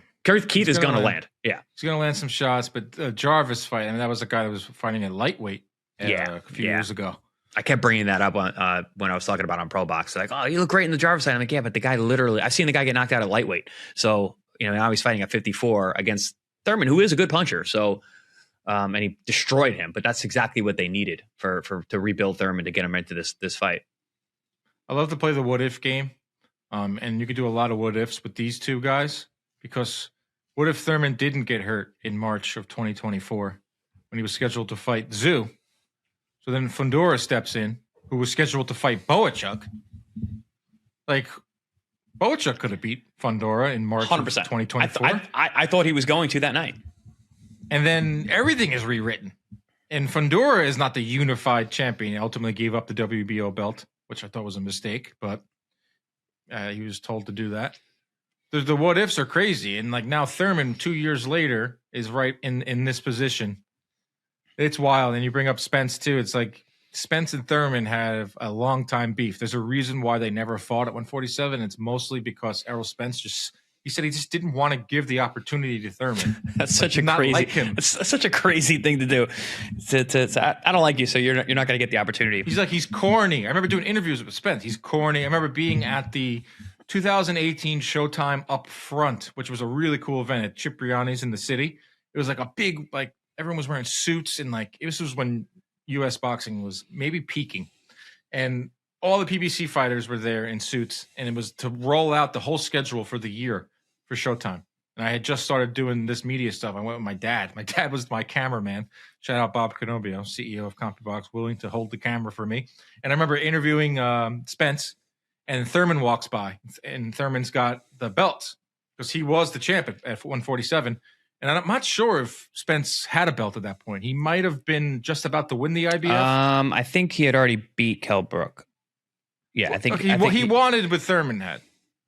Keith is going to land. Yeah. He's going to land some shots, but Jarvis fight, that was a guy that was fighting at lightweight a few years ago. I kept bringing that up on, when I was talking about on Pro Box. Like, oh, you look great in the Jarvis fight. I'm like, yeah, but the guy literally, I've seen the guy get knocked out at lightweight. So, now he's fighting at 54 against Thurman, who is a good puncher. So, and he destroyed him, but that's exactly what they needed to rebuild Thurman to get him into this fight. I love to play the what if game. And you could do a lot of what ifs with these two guys, because what if Thurman didn't get hurt in March of 2024 when he was scheduled to fight Zoo? So then Fundora steps in, who was scheduled to fight Boachuk. Like, Boachuk could have beat Fundora in March 100%. Of 2024. I thought he was going to that night. And then everything is rewritten. And Fundora is not the unified champion. He ultimately gave up the WBO belt, which I thought was a mistake, but he was told to do that. The what ifs are crazy. And like now Thurman 2 years later is right in this position. It's wild. And you bring up Spence too. It's like Spence and Thurman have a long time beef. There's a reason why they never fought at 147. It's mostly because Errol Spence he said he just didn't want to give the opportunity to Thurman. That's such a crazy, like him. It's such a crazy thing to do. I don't like you, so you're not going to get the opportunity. He's like, he's corny. I remember doing interviews with Spence. He's corny. I remember being at the 2018 Showtime Up Front, which was a really cool event at Cipriani's in the city. It was like a big, like everyone was wearing suits, and like this was when U.S. boxing was maybe peaking, and all the PBC fighters were there in suits, and it was to roll out the whole schedule for the year for Showtime. And I had just started doing this media stuff. I went with my dad. My dad was my cameraman. Shout out Bob Canobio, CEO of CompuBox, willing to hold the camera for me. And I remember interviewing Spence, and Thurman walks by, and Thurman's got the belt because he was the champ at 147. And I'm not sure if Spence had a belt at that point. He might have been just about to win the IBF. I think he had already beat Kell Brook. Yeah, I think he wanted what Thurman had.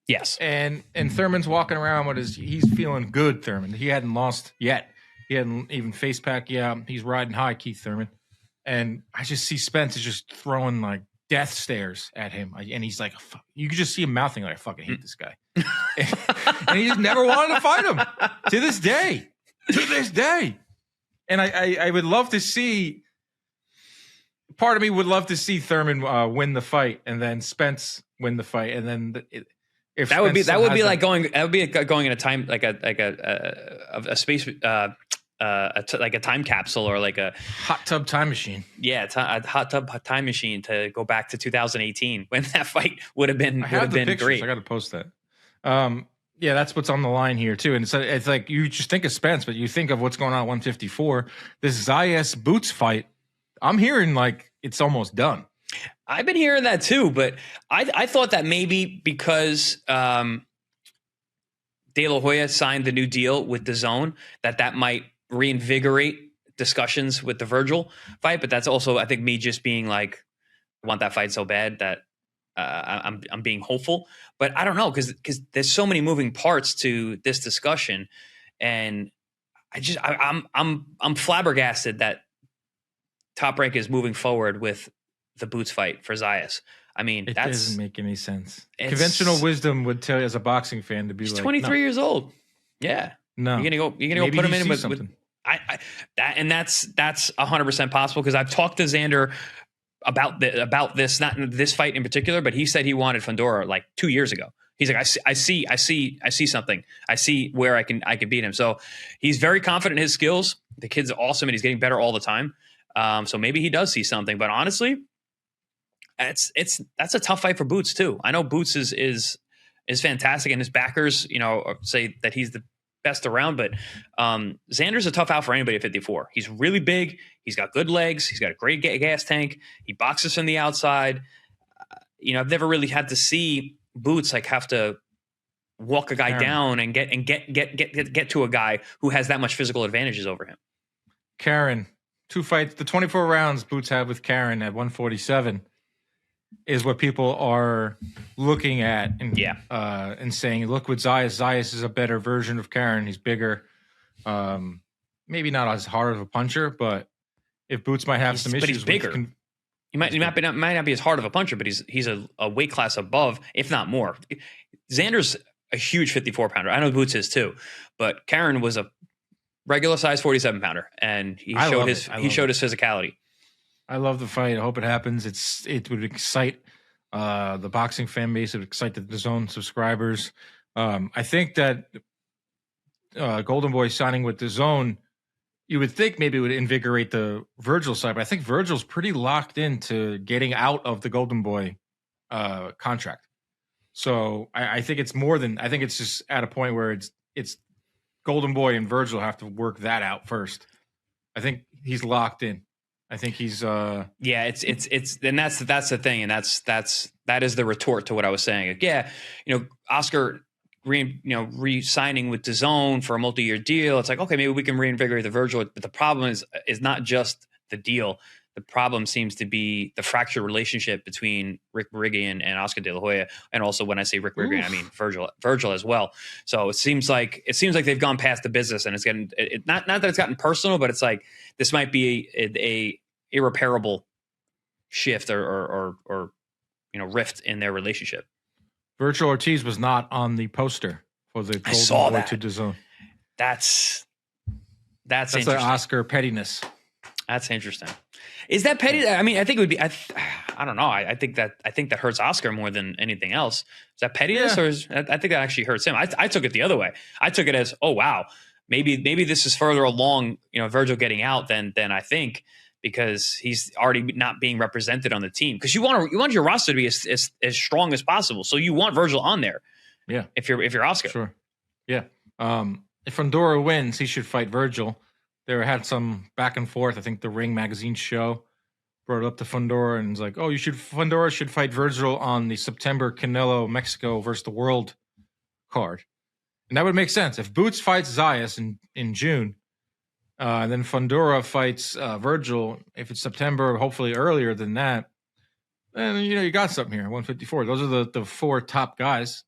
Yes. And Thurman's walking around with he's feeling good, Thurman. He hadn't lost yet. He hadn't even face pack. Yeah, he's riding high, Keith Thurman. And I just see Spence is just throwing like death stares at him. And he's like, you could just see him mouthing like, I fucking hate this guy. And he just never wanted to fight him to this day. And I would love to see, part of me would love to see Thurman win the fight and then Spence win the fight. And then if that would be like going in a time, like a space, like a time capsule or like a hot tub time machine. Yeah, a hot tub time machine to go back to 2018 when that fight would have been great. I got to post that. Yeah, that's what's on the line here too. And it's like you just think of Spence, but you think of what's going on at 154. This Zayas Boots fight, I'm hearing like it's almost done. I've been hearing that too, but I thought that maybe because De La Hoya signed the new deal with DAZN, that might reinvigorate discussions with the Virgil fight. But that's also, I think, me just being like, I want that fight so bad that I'm being hopeful. But I don't know, because there's so many moving parts to this discussion, and I'm flabbergasted that Top Rank is moving forward with the Boots fight for Zayas. I mean, that doesn't make any sense. Conventional wisdom would tell you as a boxing fan to be he's 23 years old. Yeah. No. You're gonna go put him in with that's 100% possible, because I've talked to Xander about this, not this fight in particular, but he said he wanted Fundora like 2 years ago. He's like, I see something. I see where I can beat him. So he's very confident in his skills. The kid's awesome, and he's getting better all the time. So maybe he does see something, but honestly, that's a tough fight for Boots too. I know Boots is fantastic, and his backers, say that he's the best around, but Xander's a tough out for anybody at 54. He's really big. He's got good legs. He's got a great gas tank. He boxes from the outside. I've never really had to see Boots like have to walk a guy down and get to a guy who has that much physical advantages over him. Karen, 2 fights, the 24 rounds Boots had with Karen at 147 is what people are looking at and saying, look what Zayas is a better version of Karen. He's bigger. maybe not as hard of a puncher, but if Boots might have some issues, but he's bigger. He might not be as hard of a puncher, but he's a weight class above, if not more. Xander's a huge 54 pounder. I know Boots is too, but Karen was a regular size 47 pounder, and he showed his physicality. I love the fight. I hope it happens. It would excite the boxing fan base. It would excite the DAZN subscribers. I think that Golden Boy signing with DAZN, you would think maybe it would invigorate the Virgil side, but I think Virgil's pretty locked into getting out of the Golden Boy contract. So I think it's more than, I think it's just at a point where it's Golden Boy and Virgil have to work that out first. I think he's locked in. I think he's it's and that's the thing, and that is the retort to what I was saying. Like, yeah, Oscar re-signing with DAZN for a multi-year deal. It's like, okay, maybe we can reinvigorate the Virgil, but the problem is not just the deal. The problem seems to be the fractured relationship between Rick Riggin and Oscar De La Hoya, and also when I say Rick Riggin, I mean Virgil as well. So it seems like they've gone past the business, and it's getting not that it's gotten personal, but it's like this might be a irreparable shift or rift in their relationship. Virgil Ortiz was not on the poster for the Golden Boy to DAZN. That's interesting. The Oscar pettiness. That's interesting. Is that petty? I mean, I think it would be. I don't know. I think that hurts Oscar more than anything else. Is that pettiness, or I think that actually hurts him? I took it the other way. I took it as, oh wow, maybe this is further along, Virgil getting out than I think, because he's already not being represented on the team. Because you want your roster to be as strong as possible. So you want Virgil on there. Yeah. If you're Oscar. Sure. Yeah. If Fundora wins, he should fight Virgil. There had some back and forth. I think the Ring magazine show brought it up to Fundora and was like, "Oh, Fundora should fight Virgil on the September Canelo Mexico versus the World card," and that would make sense if Boots fights Zayas in June, and then Fundora fights Virgil. If it's September, hopefully earlier than that, then you got something here. 154. Those are the four top guys.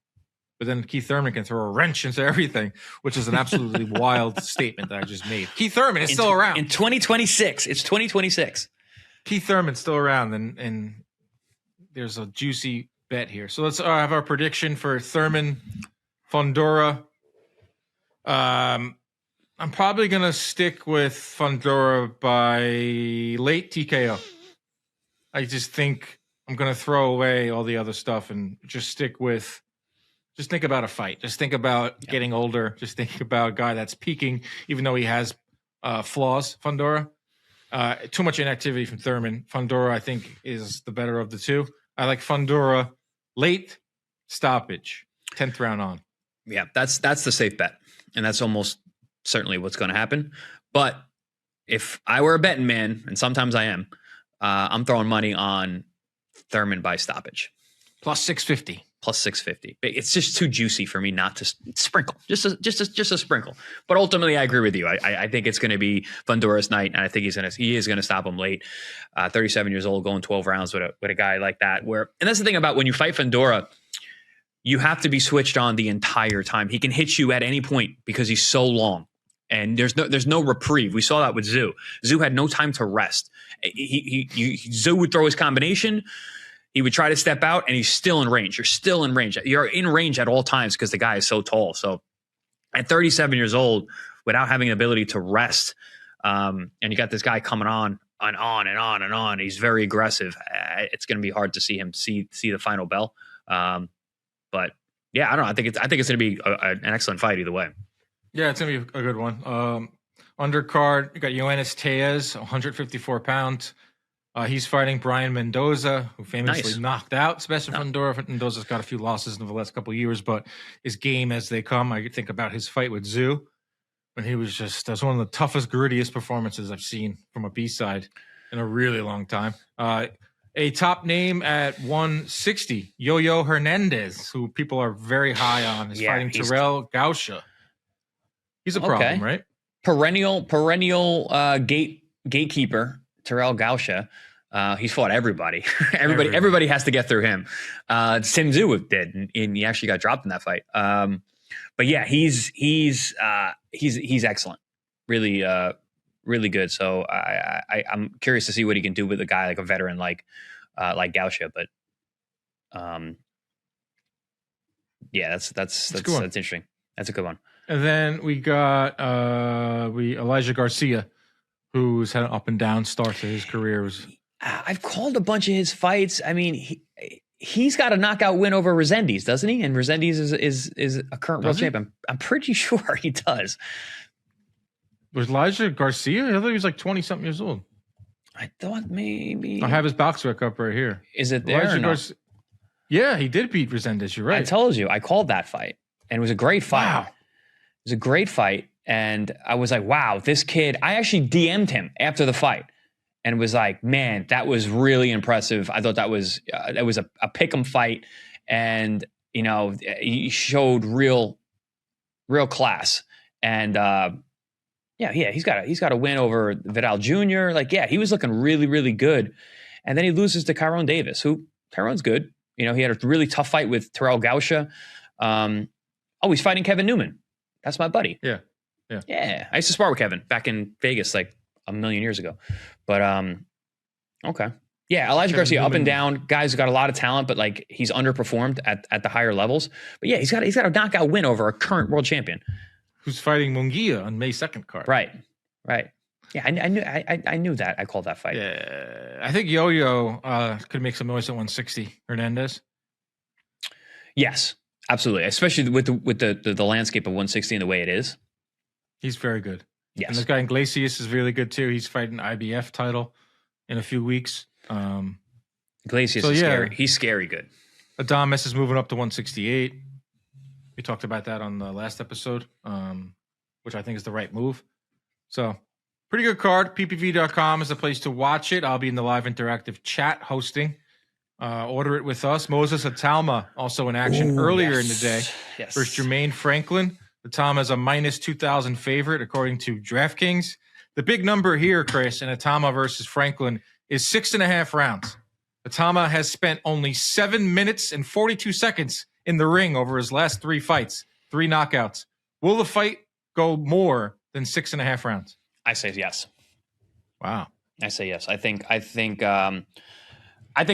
But then Keith Thurman can throw a wrench into everything, which is an absolutely wild statement that I just made. Keith Thurman is still around. In 2026. It's 2026. Keith Thurman's still around, and there's a juicy bet here. So let's have our prediction for Thurman, Fundora. I'm probably going to stick with Fundora by late TKO. I just think I'm going to throw away all the other stuff and just think about a fight. Just think about getting older. Just think about a guy that's peaking, even though he has flaws, Fundora. Too much inactivity from Thurman. Fundora, I think, is the better of the two. I like Fundora late stoppage, 10th round on. Yeah, that's the safe bet. And that's almost certainly what's going to happen. But if I were a betting man, and sometimes I am, I'm throwing money on Thurman by stoppage. Plus 650. Plus 650. It's just too juicy for me not to sprinkle. Just a sprinkle. But ultimately, I agree with you. I think it's going to be Fundora's night, and I think he is going to stop him late. 37 years old, going 12 rounds with a guy like that. And that's the thing about when you fight Fundora, you have to be switched on the entire time. He can hit you at any point because he's so long, and there's no reprieve. We saw that with Zoo. Zoo had no time to rest. Zoo would throw his combination. He would try to step out, and he's still in range. You're still in range. You're in range at all times because the guy is so tall. So at 37 years old, without having the ability to rest, and you got this guy coming on and on and on and on, he's very aggressive. It's going to be hard to see him see the final bell. But yeah, I don't know. I think it's going to be an excellent fight either way. Yeah, it's going to be a good one. Undercard, you got Yoenis Tejas, 154 pounds. He's fighting Brian Mendoza, who famously knocked out Sebastian Fundora. Mendoza's got a few losses in the last couple of years, but his game as they come. I think about his fight with Zoo, when he was that's one of the toughest, grittiest performances I've seen from a B-side in a really long time. A top name at 160, Yo-Yo Hernandez, who people are very high on, is fighting Terrell Gausha. He's a problem, right? Perennial gatekeeper, Terrell Gausha. He's fought everybody. Everybody has to get through him. Tim Tszyu did, and he actually got dropped in that fight. But yeah, he's excellent. really, really good. So I'm curious to see what he can do with a guy like a veteran like Gausha. But yeah, that's interesting. That's a good one. And then we got Elijah Garcia, who's had an up and down start to his career. I've called a bunch of his fights. I mean, he's got a knockout win over Resendiz, doesn't he? And Resendiz is a current world champion. I'm pretty sure he does. Was Elijah Garcia? I thought he was like 20-something years old. I thought maybe. I have his box rec up right here. Is it there or not? Yeah, he did beat Resendiz. You're right. I told you. I called that fight. And it was a great fight. Wow. It was a great fight. And I was like, wow, this kid. I actually DM'd him after the fight and was like, man, that was really impressive. I thought that was a pick'em fight. And, you know, he showed real class. And, yeah, he's got a win over Vidal Jr. Like, yeah, he was looking really, really good. And then he loses to Tyrone Davis, who Tyrone's good. You know, he had a really tough fight with Terrell Gausha. He's fighting Kevin Newman. That's my buddy. Yeah. I used to spar with Kevin back in Vegas like a million years ago. But okay. Yeah, Elijah Garcia, up and down. Guy's got a lot of talent, but like he's underperformed at the higher levels. But yeah, he's got a knockout win over a current world champion. Who's fighting Munguia on May 2nd card. Right. Yeah, I knew that. I called that fight. Yeah, I think Yo-Yo could make some noise at 160. Hernandez. Yes, absolutely. Especially with the landscape of 160 and the way it is. He's very good. Yes. And this guy Iglesias is really good too. He's fighting IBF title in a few weeks. Iglesias is scary. He's scary good. Adames is moving up to 168. We talked about that on the last episode, which I think is the right move. So, pretty good card. PPV.com is the place to watch it. I'll be in the live interactive chat hosting. Order it with us. Moses Itauma also in action earlier in the day versus Jermaine Franklin. Itauma is a minus 2,000 favorite according to DraftKings. The big number here, Chris, in Itauma versus Franklin is 6.5 rounds. Itauma has spent only 7 minutes and 42 seconds in the ring over his last 3 fights, 3 knockouts. Will the fight go more than 6.5 rounds? I say yes. Wow. I say yes. I think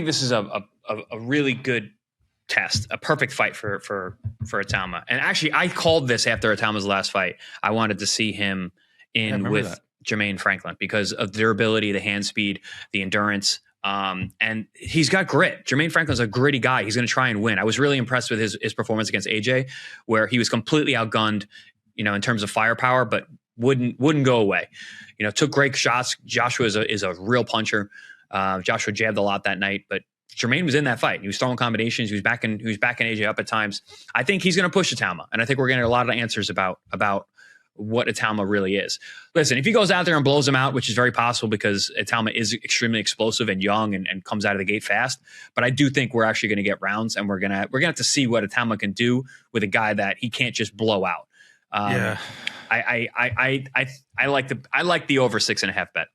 this is a really good test, a perfect fight for Itauma. And actually, I called this after Itauma's last fight. I wanted to see him in with Jermaine Franklin because of the durability, the hand speed, the endurance. And he's got grit. Jermaine Franklin's a gritty guy. He's going to try and win. I was really impressed with his performance against AJ, where he was completely outgunned, you know, in terms of firepower, but wouldn't go away. You know, took great shots. Joshua is a real puncher. Joshua jabbed a lot that night, but Jermaine was in that fight. He was throwing combinations. He was backing AJ up at times. I think he's going to push Itauma, and I think we're getting a lot of answers about what Itauma really is. Listen, if he goes out there and blows him out, which is very possible because Itauma is extremely explosive and young and comes out of the gate fast, but I do think we're actually going to get rounds, and we're gonna have to see what Itauma can do with a guy that he can't just blow out. I like the over 6.5 bet.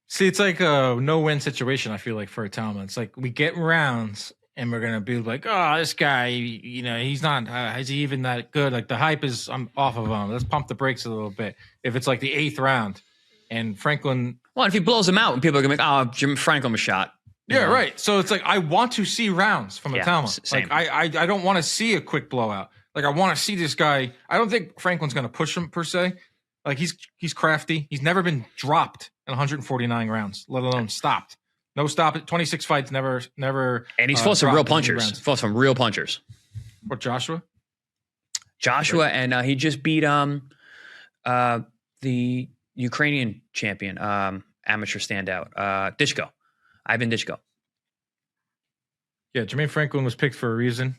See, it's like a no-win situation, I feel like, for Itauma. It's like we get rounds, and we're going to be like, oh, this guy, you know, he's not, is he even that good? Like, the hype is, I'm off of him. Let's pump the brakes a little bit. If it's like the 8th round, and Franklin... Well, if he blows him out, people are going to be like, oh, Jim Franklin was shot. Yeah, right. So it's like, I want to see rounds from Itauma. Same. Like, I don't want to see a quick blowout. Like, I want to see this guy. I don't think Franklin's going to push him, per se. Like, he's crafty. He's never been dropped in 149 rounds, let alone stopped. No stop. 26 fights, never. And he's fought some real punchers. Fought some real punchers. What, Joshua? And he just beat the Ukrainian champion, amateur standout, Dishko, Ivan Dishko. Yeah, Jermaine Franklin was picked for a reason.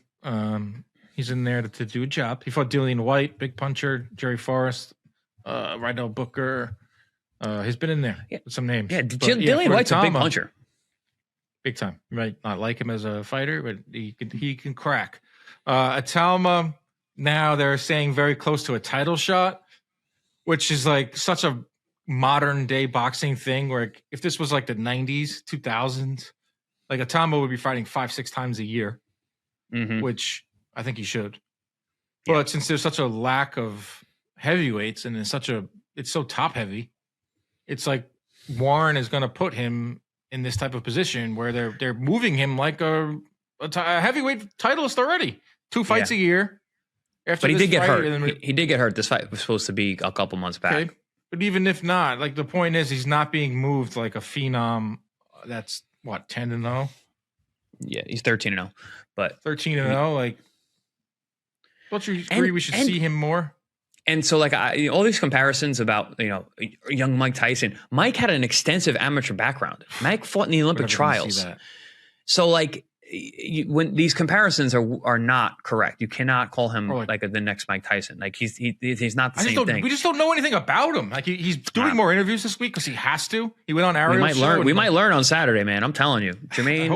He's in there to do a job. He fought Dillian White, big puncher, Jerry Forrest, Rydell Booker. He's been in there with some names. Yeah, Dillian White's a big puncher. Big time. You might not like him as a fighter, but he can crack. Itauma, now they're saying very close to a title shot, which is like such a modern day boxing thing where if this was like the 90s, 2000s, like Itauma would be fighting 5-6 times a year, which I think he should. But since there's such a lack of heavyweights and there's such a it's so top heavy. It's like Warren is going to put him in this type of position where they're moving him like a heavyweight titleist already. 2 fights a year. But he did get hurt. He did get hurt. This fight was supposed to be a couple months back. Okay. But even if not, like the point is, he's not being moved like a phenom. That's what 10-0. Yeah, he's 13-0. But 13-0. Like, don't you agree we should see him more? And so, like, all these comparisons about young Mike Tyson. Mike had an extensive amateur background. Mike fought in the Olympic trials. So, like, when these comparisons are not correct, you cannot call him like the next Mike Tyson. Like he's not the same thing. We just don't know anything about him. Like he's doing more interviews this week because he has to. He went on Ariel's We might learn on Saturday, man. I'm telling you, Jermaine. I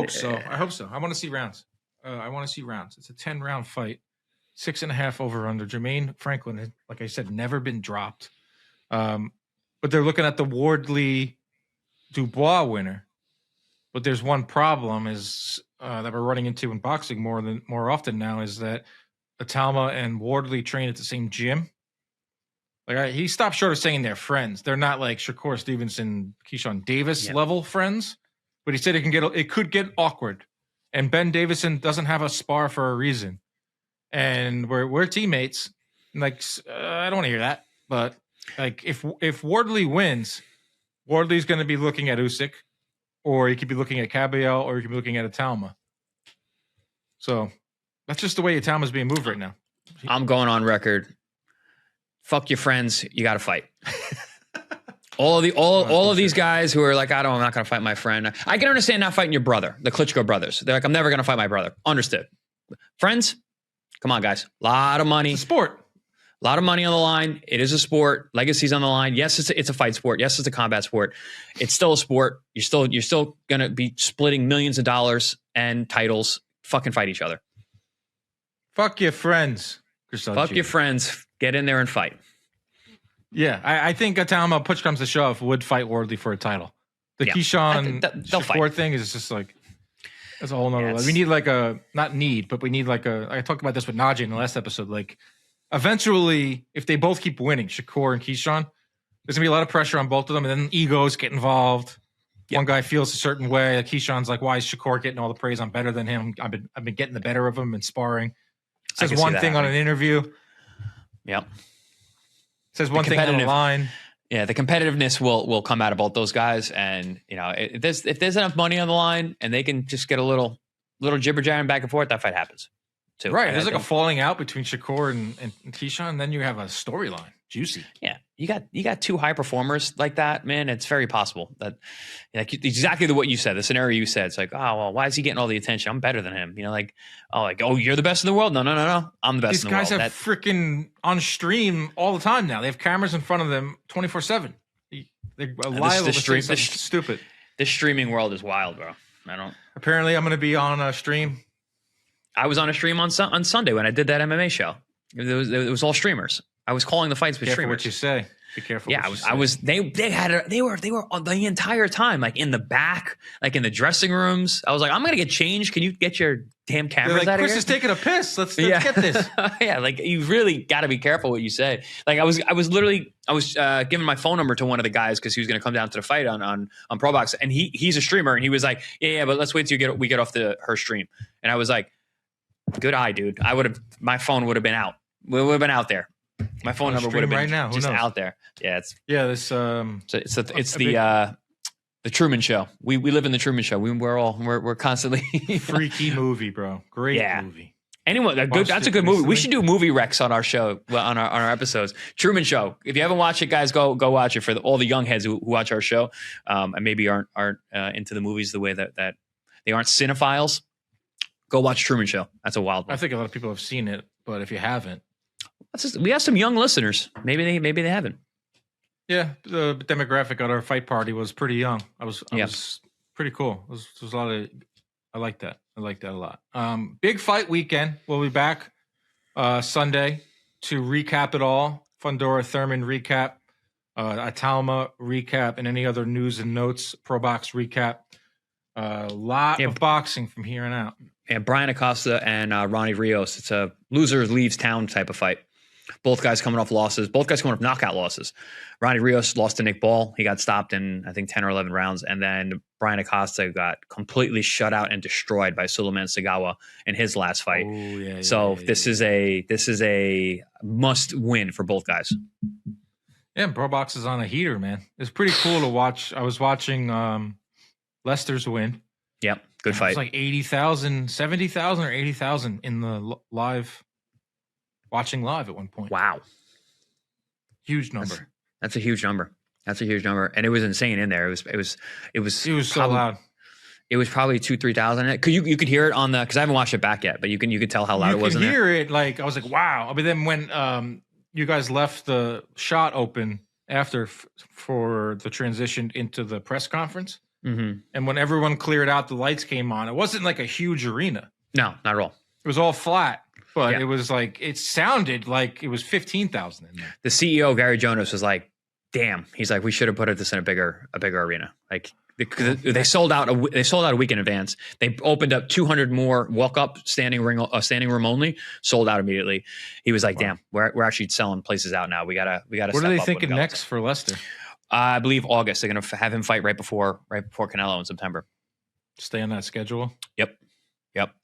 hope so. I want to see rounds. It's a 10-round fight, 6.5 over under. Jermaine Franklin, like I said, never been dropped. But they're looking at the Wardley Dubois winner. But there's one problem is. That we're running into in boxing more often now is that Itauma and Wardley train at the same gym. Like he stopped short of saying they're friends. They're not like Shakur Stevenson, Keyshawn Davis level friends, but he said it could get awkward. And Ben Davison doesn't have a spar for a reason. And we're teammates. Like I don't want to hear that, but like if Wardley wins, Wardley's going to be looking at Usyk. Or he could be looking at Caballero, or he could be looking at Itauma. So that's just the way Itauma's being moved right now. I'm going on record. Fuck your friends. You got to fight. all of these guys who are like, I'm not going to fight my friend. I can understand not fighting your brother, the Klitschko brothers. They're like, I'm never going to fight my brother. Understood. Friends, come on, guys. A lot of money. It's a sport. A lot of money on the line. It is a sport. Legacy's on the line. Yes, it's a fight sport. Yes, it's a combat sport. It's still a sport. You're still going to be splitting millions of dollars and titles. Fucking fight each other. Fuck your friends. Fuck your friends. Get in there and fight. Yeah, I think Itauma, push comes to shove, would fight Wardley for a title. The Keyshawn Shakur thing is just like, that's a whole nother level. We need like we need like I talked about this with Najee in the last episode, like, eventually, if they both keep winning, Shakur and Keyshawn, there's going to be a lot of pressure on both of them, and then egos get involved. Yep. One guy feels a certain way. Like Keyshawn's like, why is Shakur getting all the praise? I'm better than him. I've been getting the better of him in sparring. Says one thing on an interview. Yep. Says one thing on the line. Yeah, the competitiveness will come out of both those guys. And, if there's enough money on the line and they can just get a little jibber-jabbering back and forth, that fight happens. Too. Right. There's like a falling out between Shakur and Keyshawn, and then you have a storyline. Juicy. Yeah. You got two high performers like that, man. It's very possible that exactly what you said, the scenario you said. It's like, oh, well, why is he getting all the attention? I'm better than him. You're the best in the world. No. I'm the best in the world. These guys have freaking on stream all the time now. They have cameras in front of them 24/7. They're liable to say something stupid. This streaming world is wild, bro. Apparently I'm going to be on a stream. I was on a stream on Sunday when I did that MMA show. It was all streamers. I was calling the fights with streamers. What you say. Be careful. Yeah, I was. They were the entire time, like in the back, like in the dressing rooms. I was like, I'm gonna get changed. Can you get your damn cameras out of here? Chris is taking a piss. Let's get this. Yeah, like you really got to be careful what you say. Like I was giving my phone number to one of the guys because he was gonna come down to the fight on ProBox, and he's a streamer, and he was like, yeah, but let's wait till we get off her stream. And I was like, good eye, dude. My phone would have been out. We would have been out there. My phone number would have been right now. Just out there. Yeah, it's the Truman Show. We live in the Truman Show. We're constantly freaky movie, bro. Great movie. Anyway, that's a good movie. We should do movie recs on our show, on our episodes. Truman Show. If you haven't watched it, guys, go watch it. For all the young heads who watch our show, and maybe aren't into the movies the way that they aren't cinephiles. Go watch Truman Show. That's a wild one. I think a lot of people have seen it, but if you haven't, we have some young listeners. Maybe they haven't. Yeah, the demographic at our fight party was pretty young. I was pretty cool. It was a lot of. I like that. I like that a lot. Big fight weekend. We'll be back Sunday to recap it all. Fundora Thurman recap, Itauma recap, and any other news and notes. Pro Box recap. A lot of boxing from here on out. And Brian Acosta and Ronnie Rios. It's a loser leaves town type of fight. Both guys coming off losses. Both guys coming off knockout losses. Ronnie Rios lost to Nick Ball. He got stopped in, I think, 10 or 11 rounds. And then Brian Acosta got completely shut out and destroyed by Suleiman Sagawa in his last fight. This is a must win for both guys. Yeah, Pro Box is on a heater, man. It's pretty cool to watch. I was watching Lester's win. Yep, good fight. It was like 80,000, 70,000 or 80,000 in the live, watching live at one point. Wow. Huge number. That's a huge number. That's a huge number. And it was insane in there. It was so loud. It was probably 2,000-3,000. You could hear it on the, because I haven't watched it back yet, but you could tell how loud it was in there. You could hear it, like, I was like, wow. But then when you guys left the shot open after for the transition into the press conference, and when everyone cleared out, the lights came on. It wasn't like a huge arena. No, not at all. It was all flat, but it was like, it sounded like it was 15,000 in there. The CEO, Gary Jonas, was like, damn. He's like, we should have put this in a bigger arena. Like, because they sold out a week in advance. They opened up 200 more walk-up standing room only. Sold out immediately. He was like, "Damn, we're actually selling places out now. We gotta." What are they thinking next for Lester? I believe August. They're gonna have him fight right before Canelo in September. Stay on that schedule. Yep.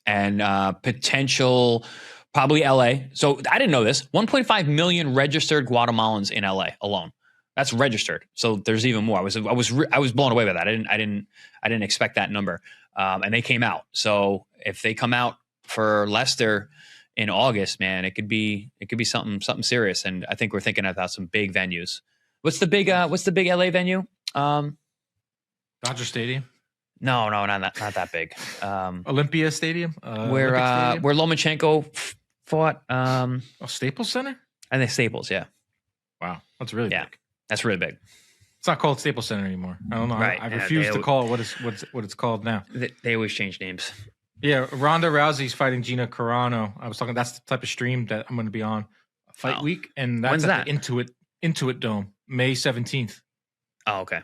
And potential probably LA. So I didn't know this. 1.5 million registered Guatemalans in LA alone. That's registered. So there's even more. I was blown away by that. I didn't expect that number. And they came out. So if they come out for Leicester in August, man, it could be something serious. And I think we're thinking about some big venues. What's the big LA venue? Dodger Stadium. No, not that big. Olympia Stadium. Where Lomachenko fought. Staples Center. I think Staples. Yeah. Wow, that's really big. That's really big. It's not called Staples Center anymore. I don't know. Right. I refuse to call it what it's called now. They always change names. Yeah, Ronda Rousey's fighting Gina Carano. I was talking. That's the type of stream that I'm going to be on fight week, and that's When's at that? the Intuit Dome, May 17th. Oh, okay.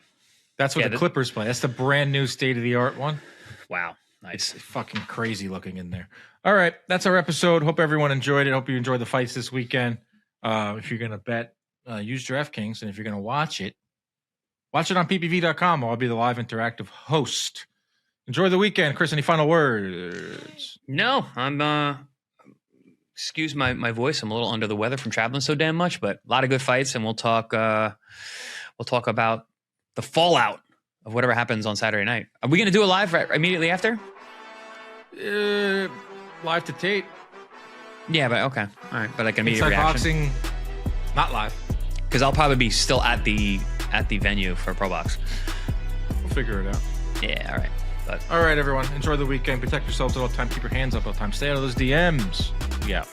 That's where the Clippers play. That's the brand new state of the art one. Wow, nice. It's fucking crazy looking in there. All right, that's our episode. Hope everyone enjoyed it. Hope you enjoyed the fights this weekend. If you're going to bet, use DraftKings, and if you're going to watch it on ppv.com. I'll be the live interactive host. Enjoy the weekend. Chris, any final words? No, I'm excuse my voice. I'm a little under the weather from traveling so damn much, but a lot of good fights, and we'll talk about the fallout of whatever happens on Saturday night. Are we going to do a live immediately after? Live to tape. Yeah, but okay. All right, but like immediate Inside reaction. Boxing, not live. Because I'll probably be still at the venue for Pro Box. We'll figure it out. Yeah, all right. All right, everyone. Enjoy the weekend. Protect yourselves at all time. Keep your hands up all the time. Stay out of those DMs. Yeah.